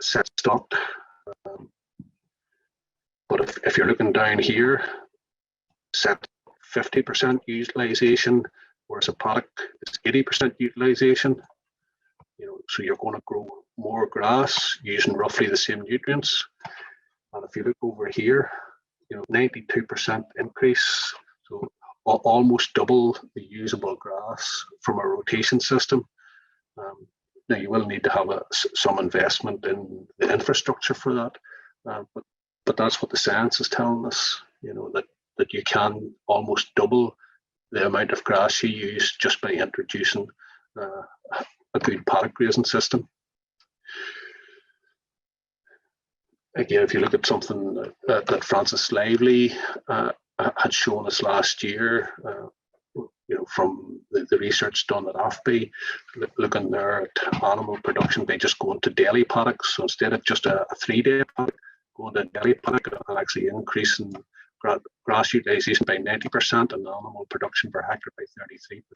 set stocked. But if you're looking down here, set 50% utilization, whereas a paddock is 80% utilization. So you're going to grow more grass using roughly the same nutrients. And if you look over here, 92% increase, so almost double the usable grass from a rotation system. Now you will need to have some investment in the infrastructure for that, but that's what the science is telling us. That you can almost double the amount of grass you use just by introducing a good paddock grazing system. Again, if you look at something that Francis Lively had shown us last year, from the research done at AFBI, looking there at animal production by just going to daily paddocks. So instead of just a 3-day paddock, going to a daily paddock and actually increasing grass utilization by 90% and animal production per hectare by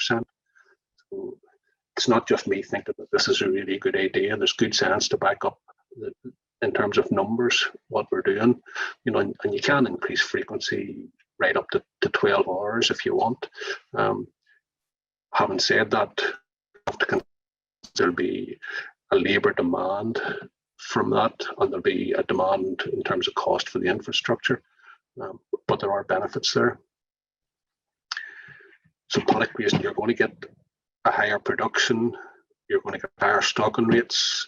33%. So it's not just me thinking that this is a really good idea. There's good science to back up in terms of numbers what we're doing. And you can increase frequency right up to 12 hours if you want. Having said that, you have to consider there'll be a labour demand from that, and there'll be a demand in terms of cost for the infrastructure. But there are benefits there. So paddock grazing, you're going to get a higher production, you're going to get higher stocking rates.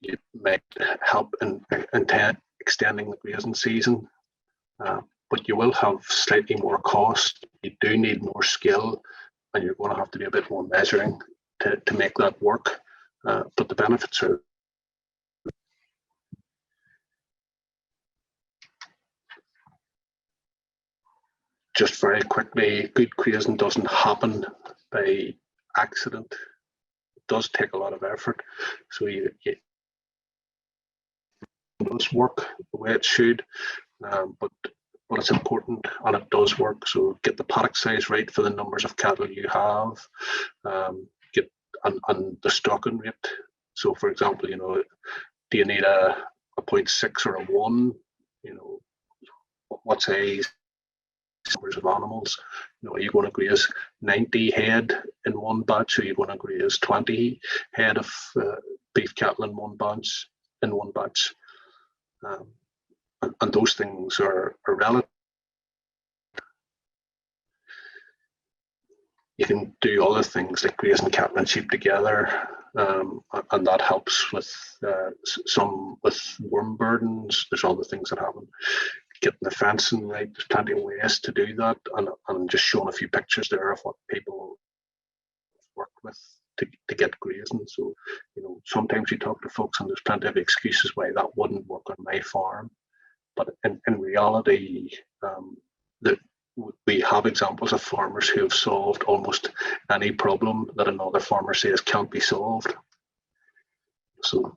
It might help in extending the grazing season, but you will have slightly more cost. You do need more skill, and you're going to have to do a bit more measuring to make that work. But the benefits are. Just very quickly, good grazing doesn't happen by accident. It does take a lot of effort. So it does work the way it should, but it's important and it does work. So get the paddock size right for the numbers of cattle you have, get and the stocking rate. So for example, do you need a 0.6 or a 1? What size? Numbers of animals. Are you going to graze 90 head in one batch, or are you going to graze 20 head of beef cattle in one batch? in one batch. And those things are relative. You can do other things like grazing cattle and sheep together, and that helps with some with worm burdens. There's other things that happen. Getting the fencing right, there's plenty of ways to do that, and I'm just showing a few pictures there of what people work with to get grazing. So, sometimes you talk to folks and there's plenty of excuses why that wouldn't work on my farm, but in reality, we have examples of farmers who have solved almost any problem that another farmer says can't be solved. So,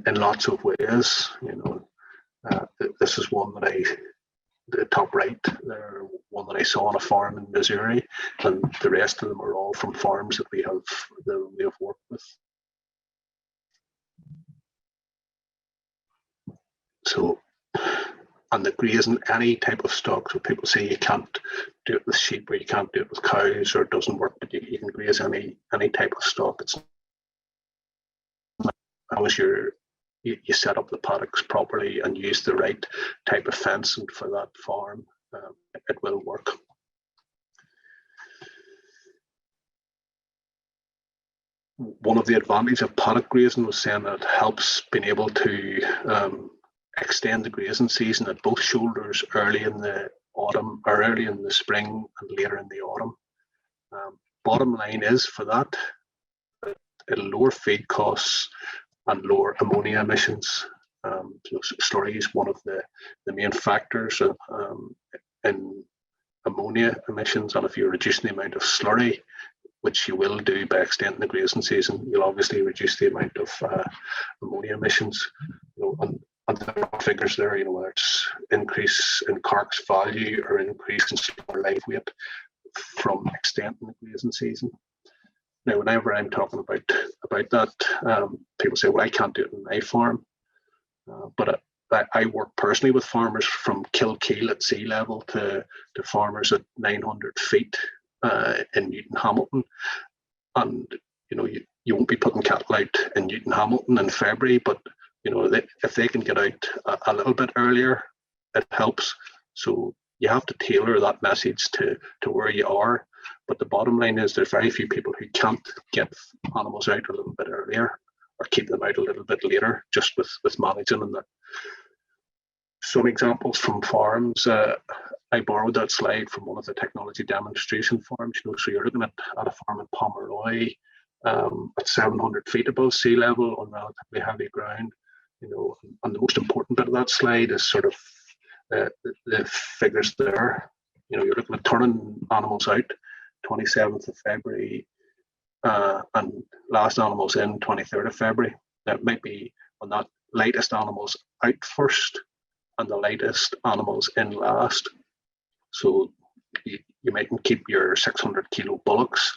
in lots of ways, this is one that the top right, they're one that I saw on a farm in Missouri, and the rest of them are all from farms that we have worked with. So, and the grazing any type of stock. So people say you can't do it with sheep or you can't do it with cows or it doesn't work, but you can graze any type of stock. It's as long as you set up the paddocks properly and use the right type of fencing for that farm, it will work. One of the advantages of paddock grazing was saying that it helps being able to extend the grazing season at both shoulders early in the autumn or early in the spring and later in the autumn. Bottom line is for that, it'll lower feed costs and lower ammonia emissions. So slurry is one of the main factors in ammonia emissions, and if you're reducing the amount of slurry, which you will do by extending the grazing season, you'll obviously reduce the amount of ammonia emissions. And there are figures there, whether it's increase in carcass value or increase in slaughter live weight from extending the grazing season. Now, whenever I'm talking about that, people say, well, I can't do it on my farm. But I work personally with farmers from Kilkeel at sea level to farmers at 900 feet in Newton Hamilton. And, you won't be putting cattle out in Newton Hamilton in February, but if they can get out a little bit earlier, it helps. So you have to tailor that message to where you are. But the bottom line is there's very few people who can't get animals out a little bit earlier or keep them out a little bit later, just with managing and that. Some examples from farms. I borrowed that slide from one of the technology demonstration farms. So you're looking at a farm in Pomeroy at 700 feet above sea level on relatively heavy ground. And the most important bit of that slide is sort of the figures there. You're looking at turning animals out 27th of February and last animals in 23rd of February. That might be on that lightest animals out first and the lightest animals in last. So you mightn't keep your 600 kilo bullocks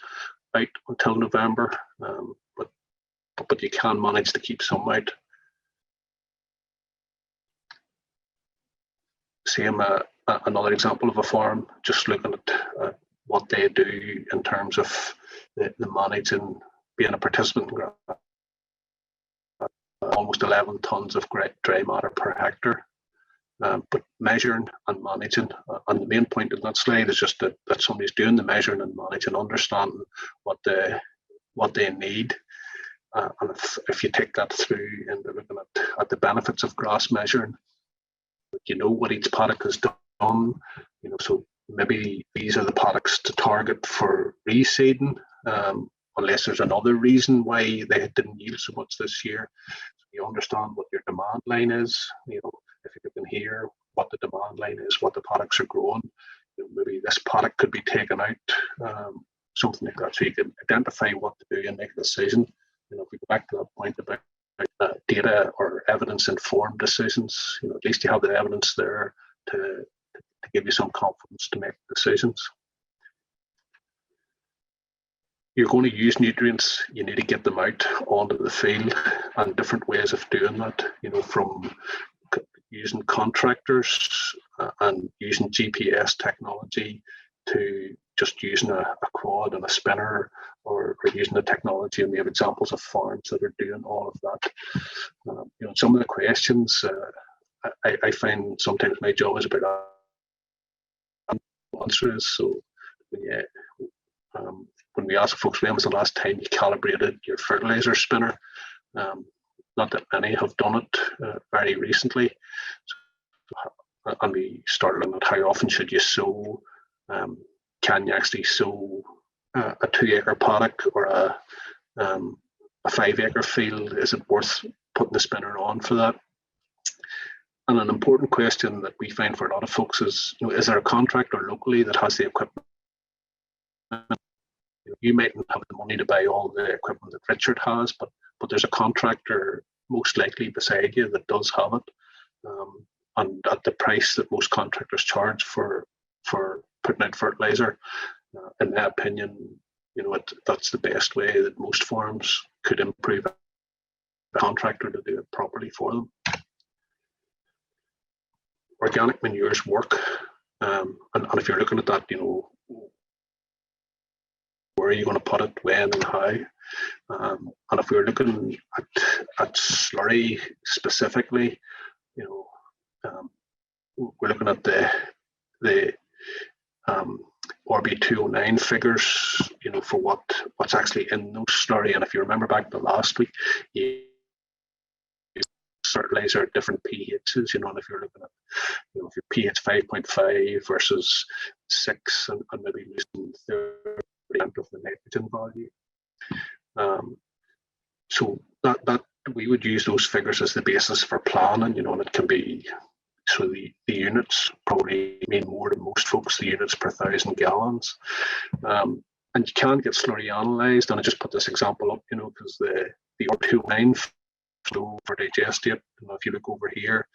out until November, but you can manage to keep some out. Same, another example of a farm, just looking at what they do in terms of the managing, being a participant in almost 11 tons of dry matter per hectare. But measuring and managing, and the main point of that slide is just that somebody's doing the measuring and managing, understanding what they need. And if you take that through and looking at the benefits of grass measuring, what each paddock has done, so maybe these are the paddocks to target for reseeding, unless there's another reason why they didn't yield so much this year. So you understand what your demand line is, if you can hear what the demand line is, what the paddocks are growing, maybe this paddock could be taken out, something like that, so you can identify what to do and make a decision. If we go back to that point about data or evidence-informed decisions, at least you have the evidence there to give you some confidence to make decisions. You're going to use nutrients, you need to get them out onto the field, and different ways of doing that, from using contractors and using GPS technology to just using a quad and a spinner, or using the technology. And we have examples of farms that are doing all of that. Some of the questions, I find sometimes my job is about answers. So when we ask folks, when was the last time you calibrated your fertilizer spinner? Not that many have done it very recently. And we start looking at how often should you sow. Can you actually sow a 2-acre paddock or a 5-acre field? Is it worth putting the spinner on for that? And an important question that we find for a lot of folks is, is there a contractor locally that has the equipment? You mightn't have the money to buy all the equipment that Richard has, but there's a contractor most likely beside you that does have it, and at the price that most contractors charge for putting out fertilizer. In my opinion, that's the best way that most farms could improve a contractor to do it properly for them. Organic manures work, and if you're looking at that, where are you going to put it, when and how? And if we're looking at slurry specifically, we're looking at the RB209 figures, for what's actually in those slurry. And if you remember back to last week, fertilizer at different pHs, and if you're looking at, if your pH 5.5 versus 6, and maybe losing 30% of the nitrogen value. So that we would use those figures as the basis for planning, and it can be, so the units probably mean more to most folks, the units per 1,000 gallons. And you can get slurry analysed, and I just put this example up, because the R29 flow for digestate, if you look over here,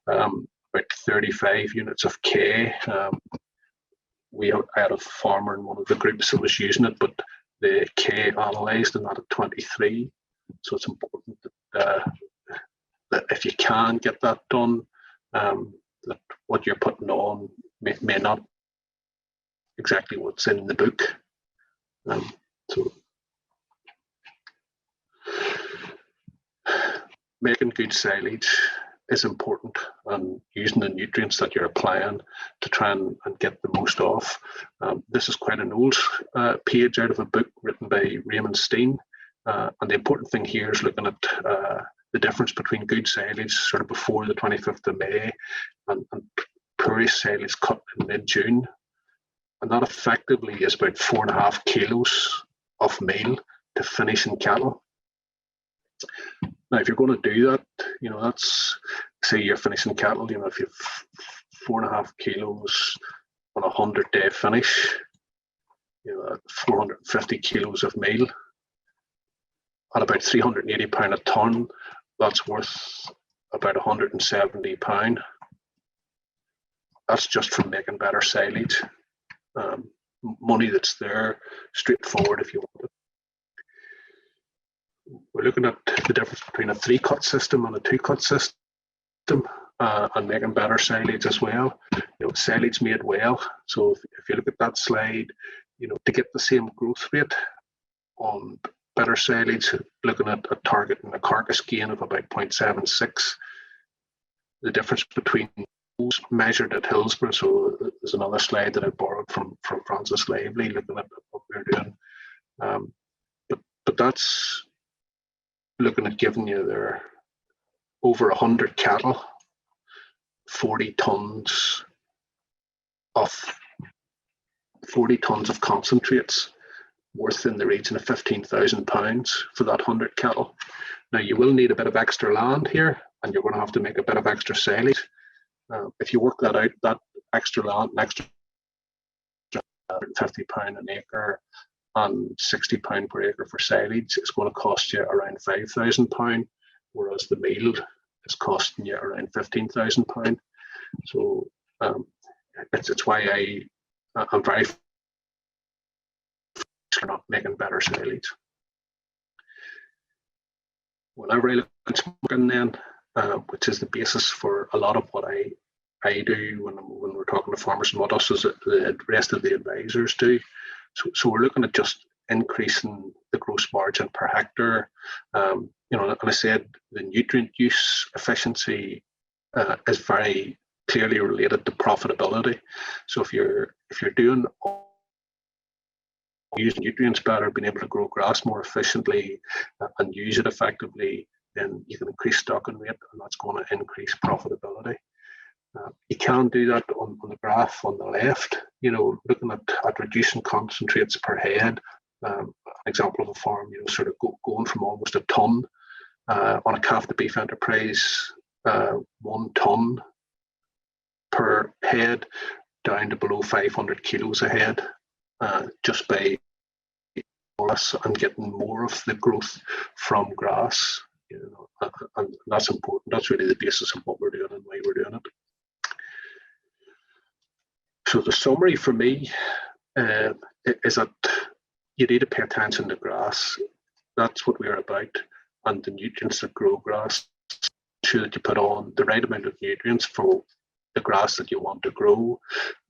about 35 units of K. I had a farmer in one of the groups that was using it, but the K analysed and that at 23. So it's important that if you can get that done, that what you're putting on may not exactly what's in the book. So making good silage is important, and using the nutrients that you're applying to try and get the most off. This is quite an old page out of a book written by Raymond Steen, and the important thing here is looking at the difference between good silage sort of before the 25th of May and poor silage cut in mid-June, and that effectively is about 4.5 kilos of meal to finishing cattle. Now, if you're going to do that, that's, say you're finishing cattle, if you have 4.5 kilos on a 100-day finish, 450 kilos of meal at about £380 a tonne, that's worth about £170. That's just from making better silage. Money that's there, straightforward if you want it. We're looking at the difference between a 3-cut system and a 2-cut system, and making better silage as well. Silage made well. So if you look at that slide, to get the same growth rate on better silage, looking at targeting a carcass gain of about 0.76. The difference between those measured at Hillsborough, so there's another slide that I borrowed from Francis Lively, looking at what we're doing. But that's looking at giving you there over 100 cattle, 40 tons of concentrates worth in the region of £15,000 for that 100 cattle. Now, you will need a bit of extra land here, and you're going to have to make a bit of extra silage. If you work that out, that extra land, an extra £50 an acre and £60 per acre for silage, is going to cost you around £5,000, whereas the meal is costing you around £15,000. So it's why I'm very for not making better silage. Whenever I look at smoking then, which is the basis for a lot of what I do when we're talking to farmers, and what us as the rest of the advisors do, So we're looking at just increasing the gross margin per hectare. You know, and I said the nutrient use efficiency is very clearly related to profitability. So if you're doing using nutrients better, being able to grow grass more efficiently and use it effectively, then you can increase stocking rate, and that's going to increase profitability. You can do that on the graph on the left, you know, looking at reducing concentrates per head. An example of a farm, you know, sort of going from almost a ton on a calf to beef enterprise, 1 ton per head, down to below 500 kilos a head, just by grass and getting more of the growth from grass. You know, and that's important. That's really the basis of what we're doing and why we're doing it. So the summary for me is that you need to pay attention to grass. That's what we're about, and the nutrients that grow grass. Ensure that you put on the right amount of nutrients for the grass that you want to grow.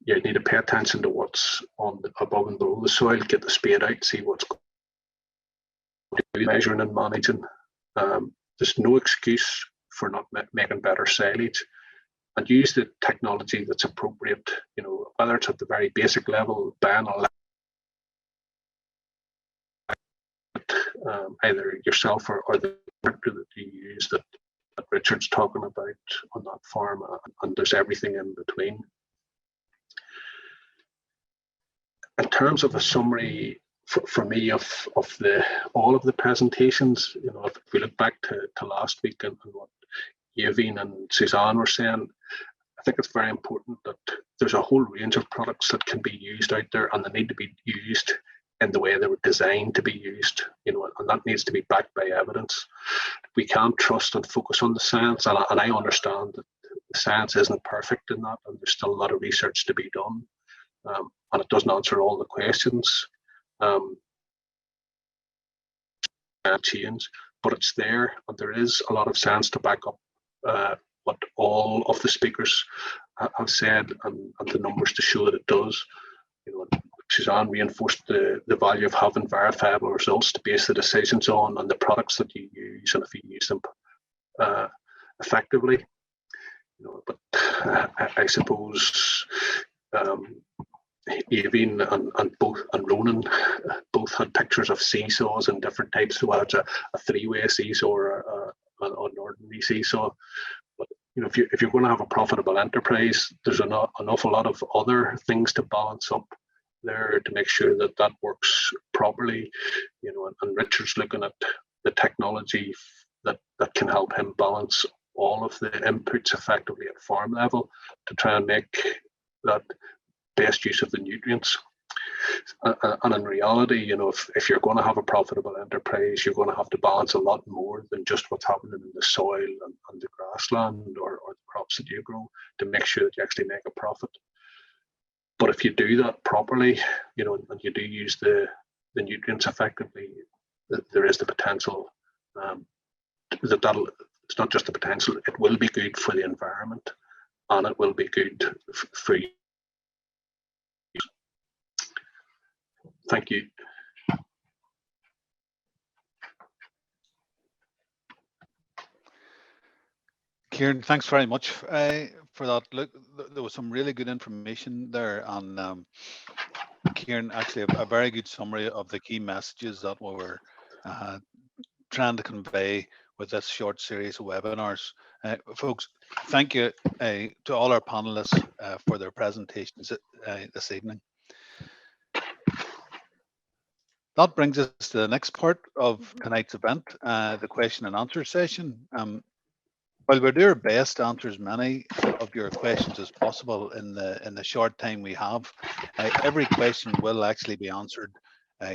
You need to pay attention to what's on above and below the soil. Get the spade out, see what's measuring and managing. There's no excuse for not making better silage, and use the technology that's appropriate. You know, whether it's at the very basic level, ban either yourself or the tractor that you use that Richard's talking about on that farm, and there's everything in between. In terms of a summary for me of all of the presentations, you know, if we look back to last week and what Ciaran and Suzanne were saying, I think it's very important that there's a whole range of products that can be used out there, and they need to be used in the way they were designed to be used, you know, and that needs to be backed by evidence. We can't trust and focus on the science, and I understand that the science isn't perfect in that, and there's still a lot of research to be done, and it doesn't answer all the questions. Change, but it's there, and there is a lot of science to back up what all of the speakers have said, and the numbers to show that it does. You know, Suzanne reinforced the value of having verifiable results to base the decisions on, and the products that you use, and if you use them effectively. You know, but I suppose Ciaran and Ronan both had pictures of seesaws and different types. So whether it's a three-way seesaw or an ordinary seesaw. But you know, if you're going to have a profitable enterprise, there's an awful lot of other things to balance up there to make sure that that works properly. You know, and Richard's looking at the technology that can help him balance all of the inputs effectively at farm level to try and make that best use of the nutrients. And in reality, you know, if you're going to have a profitable enterprise, you're going to have to balance a lot more than just what's happening in the soil and the grassland or the crops that you grow to make sure that you actually make a profit. But if you do that properly, you know, and you do use the nutrients effectively, there is the potential it's not just the potential, it will be good for the environment, and it will be good for you. Thank you.
Ciaran, thanks very much for that. Look, there was some really good information there, and Ciaran, actually a very good summary of the key messages that we were trying to convey with this short series of webinars. Folks, thank you to all our panelists for their presentations this evening. That brings us to the next part of tonight's event, the question and answer session. While we'll do our best to answer as many of your questions as possible in the short time we have, every question will actually be answered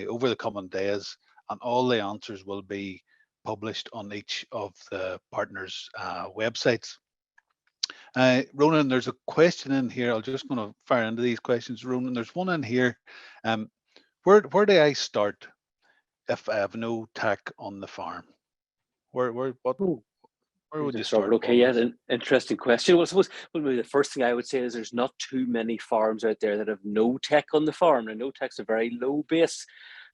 over the coming days, and all the answers will be published on each of the partners' websites. Ronan, there's a question in here. I'm just going to fire into these questions, Ronan. There's one in here. Where do I start if I have no tech on the farm? What? Where would you
Yes,
start?
Robert. Okay, yeah, an interesting question. Well, I suppose maybe the first thing I would say is there's not too many farms out there that have no tech on the farm. And no tech's a very low base.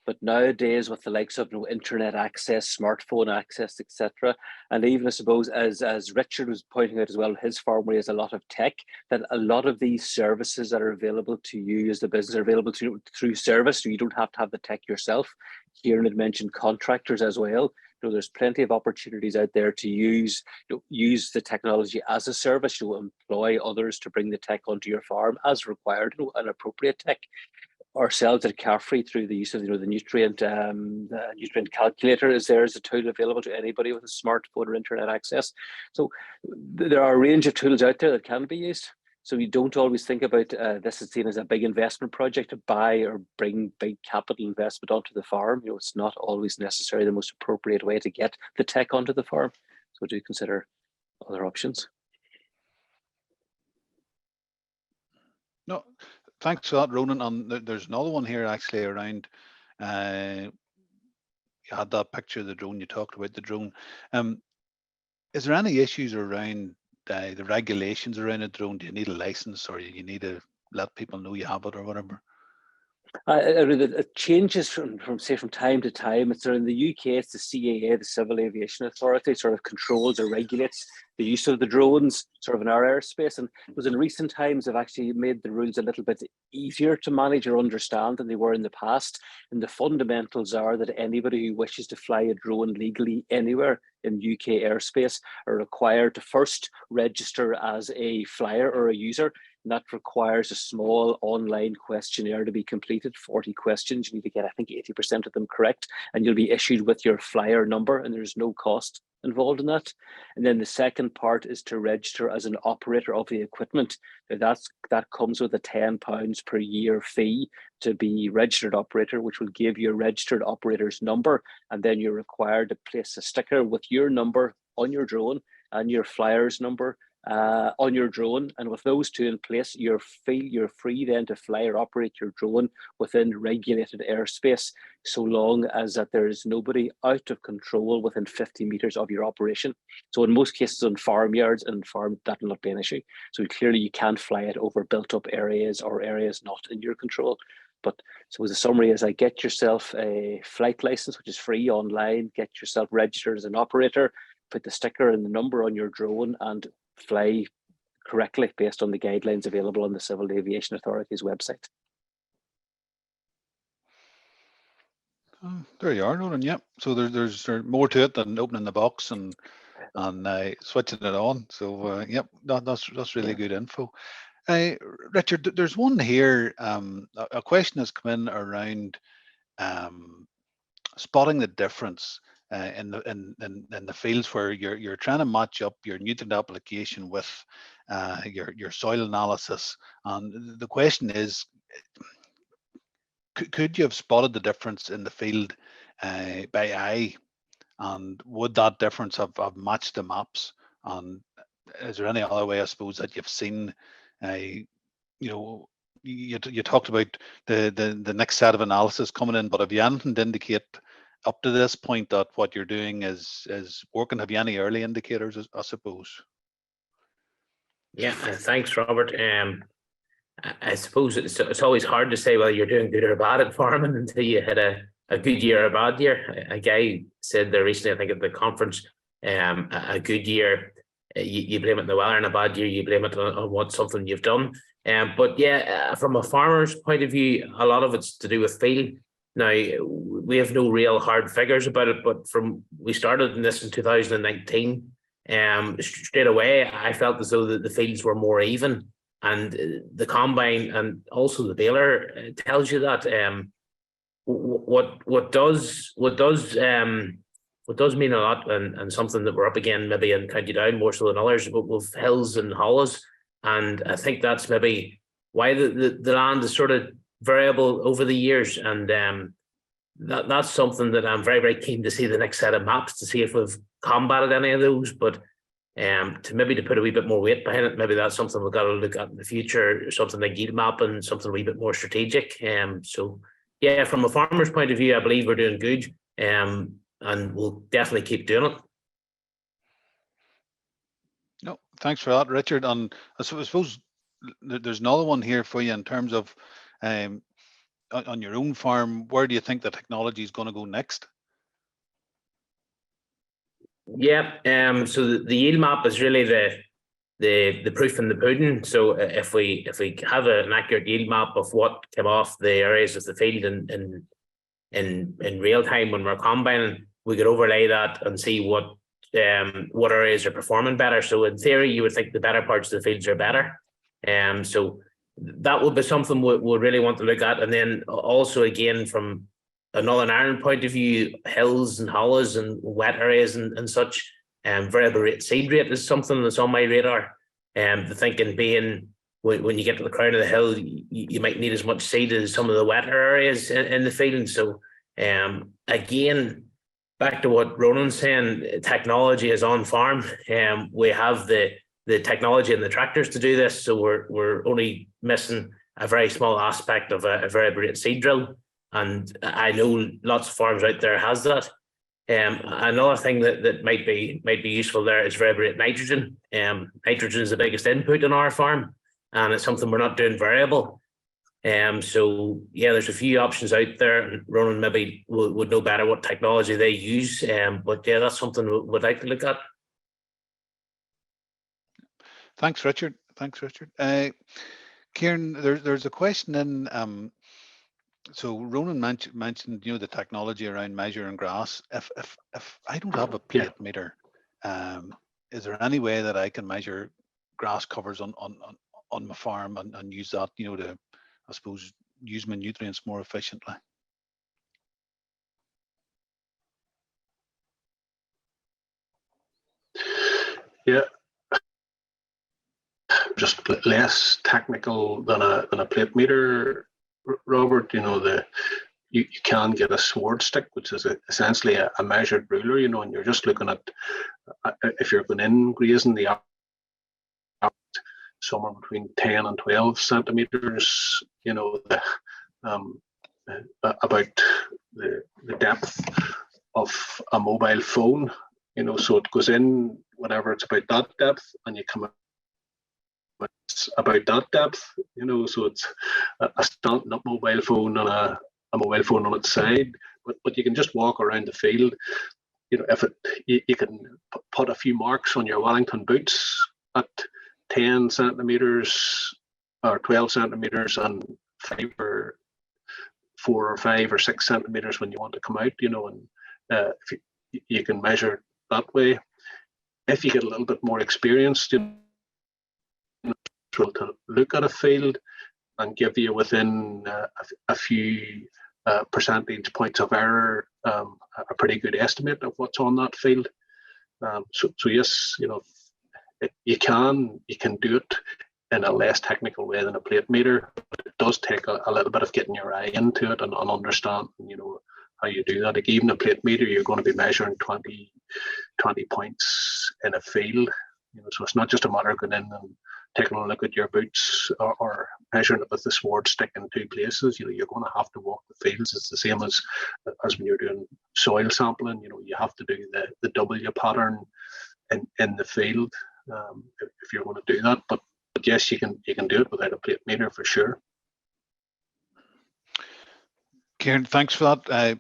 But nowadays, with the likes of internet access, smartphone access, etc., and even I suppose as Richard was pointing out as well, his farm where he has a lot of tech, that a lot of these services that are available to you as the business are available to you through service. So you don't have to have the tech yourself. Ciaran had mentioned contractors as well. There's plenty of opportunities out there to use the technology as a service. Employ others to bring the tech onto your farm as required, and appropriate tech. Ourselves at CAFRE, through the use of the nutrient calculator, is there as a tool available to anybody with a smartphone or internet access. So there are a range of tools out there that can be used. So you don't always think about this is seen as a big investment project to buy or bring big capital investment onto the farm. It's not always necessarily the most appropriate way to get the tech onto the farm. So do consider other options.
No, thanks for that, Ronan. And there's another one here actually around. You had that picture of the drone. You talked about the drone. Is there any issues around the regulations around a drone? Do you need a license, or you need to let people know you have it, or whatever?
It changes from time to time. It's in the UK, it's the CAA, the Civil Aviation Authority, sort of controls or regulates the use of the drones sort of in our airspace. And it was in recent times they've actually made the rules a little bit easier to manage or understand than they were in the past. And the fundamentals are that anybody who wishes to fly a drone legally anywhere in UK airspace are required to first register as a flyer or a user. And that requires a small online questionnaire to be completed, 40 questions. You need to get, I think, 80% of them correct, and you'll be issued with your flyer number, and there's no cost involved in that. And then the second part is to register as an operator of the equipment. Now that comes with a £10 per year fee to be registered operator, which will give you a registered operator's number, and then you're required to place a sticker with your number on your drone and your flyer's number on your drone. And with those two in place, you're free then to fly or operate your drone within regulated airspace, so long as that there is nobody out of control within 50 meters of your operation. So in most cases on farmyards and farm, that will not be an issue. So clearly you can't fly it over built up areas or areas not in your control. But so the summary is, get yourself a flight license, which is free online, get yourself registered as an operator, put the sticker and the number on your drone, and fly correctly based on the guidelines available on the Civil Aviation Authority's website.
There you are, Ronan. Yep. So there's more to it than opening the box and switching it on. So yep, that's really good info. Richard, there's one here. A question has come in around spotting the difference in the fields where you're trying to match up your nutrient application with your soil analysis. And the question is, could you have spotted the difference in the field by eye? And would that difference have matched the maps? And is there any other way, I suppose, that you've seen? You talked about the next set of analysis coming in, but have you anything to indicate up to this point that what you're doing is working? Have you any early indicators, I suppose?
Yeah, thanks, Robert. I suppose it's always hard to say whether you're doing good or bad at farming until you hit a good year or a bad year. A guy said there recently, I think at the conference, a good year, you blame it on the weather, and a bad year, you blame it on something you've done. But yeah, from a farmer's point of view, a lot of it's to do with field. Now, we have no real hard figures about it, but we started in this in 2019. Straight away, I felt as though the fields were more even, and the combine and also the baler tells you that. What does mean a lot, and something that we're up again maybe in County Down more so than others, but with hills and hollows, and I think that's maybe why the land is sort of variable over the years, and that's something that I'm very, very keen to see the next set of maps to see if we've combated any of those. But to put a wee bit more weight behind it, maybe that's something we've got to look at in the future, something like yield mapping, something a wee bit more strategic. So yeah, from a farmer's point of view, I believe we're doing good, and we'll definitely keep doing it.
Thanks for that, Richard. And I suppose there's another one here for you in terms of um, on your own farm. Where do you think the technology is going to go next?
Yeah, so the yield map is really the proof in the pudding. So if we have an accurate yield map of what came off the areas of the field in real time when we're combining, we could overlay that and see what areas are performing better. So in theory, you would think the better parts of the fields are better. So that would be something we really want to look at. And then also again from a Northern Ireland point of view, hills and hollows and wet areas and such, variable rate seed rate is something that's on my radar. The thinking being when you get to the crown of the hill, you might need as much seed as some of the wetter areas in the field. So again, back to what Ronan's saying, technology is on farm. We have the technology and the tractors to do this, so we're only missing a very small aspect of a variable rate seed drill. And I know lots of farms out there has that. Another thing that might be useful there is variable rate nitrogen. Nitrogen is the biggest input in our farm, and it's something we're not doing variable. So yeah, there's a few options out there. Ronan maybe would know better what technology they use. But yeah, that's something we'd like to look at.
Thanks, Richard. Ciaran, there's a question in. So Ronan mentioned the technology around measuring grass. If I don't have a plate meter, is there any way that I can measure grass covers on my farm and use that to, I suppose, use my nutrients more efficiently?
Yeah, just less technical than a plate meter, Robert. You can get a sword stick, which is essentially a measured ruler, and you're just looking at if you're going in grazing the somewhere between 10 and 12 centimeters, about the depth of a mobile phone, so it goes in whenever it's about that depth, and you come out it's about that depth, so it's a standing up mobile phone and a mobile phone on its side, but you can just walk around the field. If you can put a few marks on your Wellington boots at 10 centimeters or 12 centimeters and 4 or 5 or 6 centimeters when you want to come out, and if you can measure that way. If you get a little bit more experienced, to look at a field and give you within a few percentage points of error a pretty good estimate of what's on that field. So yes, you can do it in a less technical way than a plate meter, but it does take a little bit of getting your eye into it and understanding, how you do that. Like even a plate meter, you're going to be measuring 20 points in a field, so it's not just a matter of going in and taking a look at your boots or measuring it with the sword stick in 2 places. You're going to have to walk the fields. It's the same as when you're doing soil sampling. You have to do the W pattern in the field if you're going to do that. But yes, you can do it without a plate meter for sure.
Ciaran, thanks for that.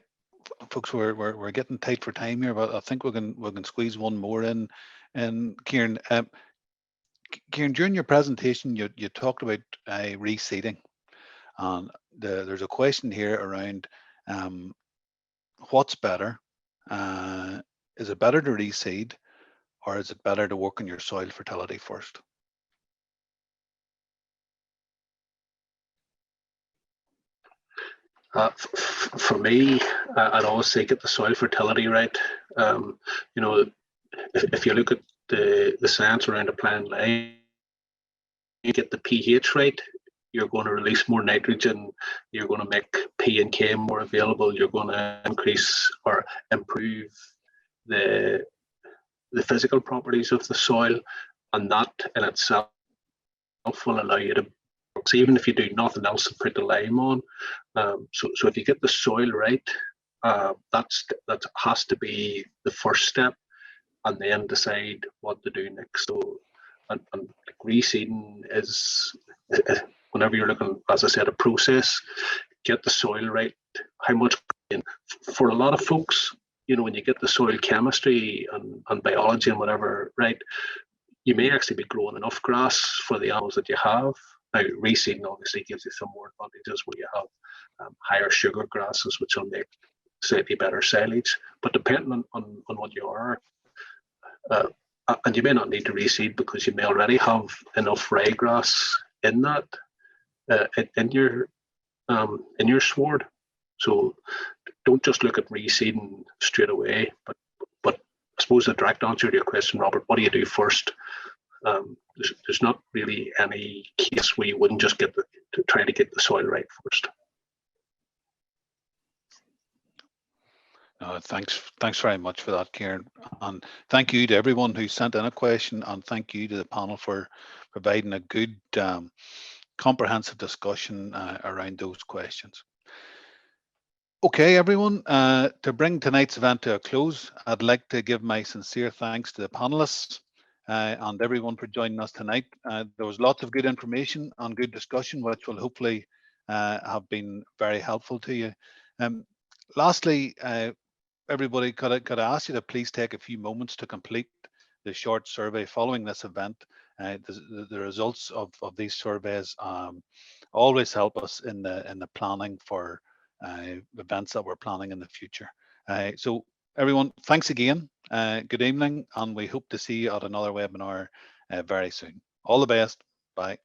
Folks, we're getting tight for time here, but I think we can squeeze one more in. And Ciaran, Ciaran, during your presentation, you talked about reseeding, and there's a question here around what's better. Is it better to reseed, or is it better to work on your soil fertility first?
For me, I'd always say get the soil fertility right. If you look at the science around a planned line, you get the pH right, you're going to release more nitrogen, you're going to make P and K more available, you're going to increase or improve the physical properties of the soil, and that in itself will allow you to, so even if you do nothing else and put the lime on, so if you get the soil right, that has to be the first step, and then decide what to do next. So and like reseeding is, whenever you're looking, as I said, a process, get the soil right, how much. For a lot of folks, you know, when you get the soil chemistry and biology and whatever right, you may actually be growing enough grass for the animals that you have. Now, reseeding obviously gives you some more advantages where you have higher sugar grasses, which will make slightly better silage. But depending on what you are, and you may not need to reseed because you may already have enough ryegrass in that in your sward. So don't just look at reseeding straight away. But I suppose the direct answer to your question, Robert, what do you do first? There's not really any case where you wouldn't just try to get the soil right first.
Thanks very much for that, Ciaran, and thank you to everyone who sent in a question, and thank you to the panel for providing a good, comprehensive discussion around those questions. Okay, everyone, to bring tonight's event to a close, I'd like to give my sincere thanks to the panelists and everyone for joining us tonight. There was lots of good information and good discussion, which will hopefully have been very helpful to you. Lastly, everybody, could I ask you to please take a few moments to complete the short survey following this event. The results of these surveys always help us in the planning for events that we're planning in the future. So everyone, thanks again. Good evening, and we hope to see you at another webinar very soon. All the best. Bye.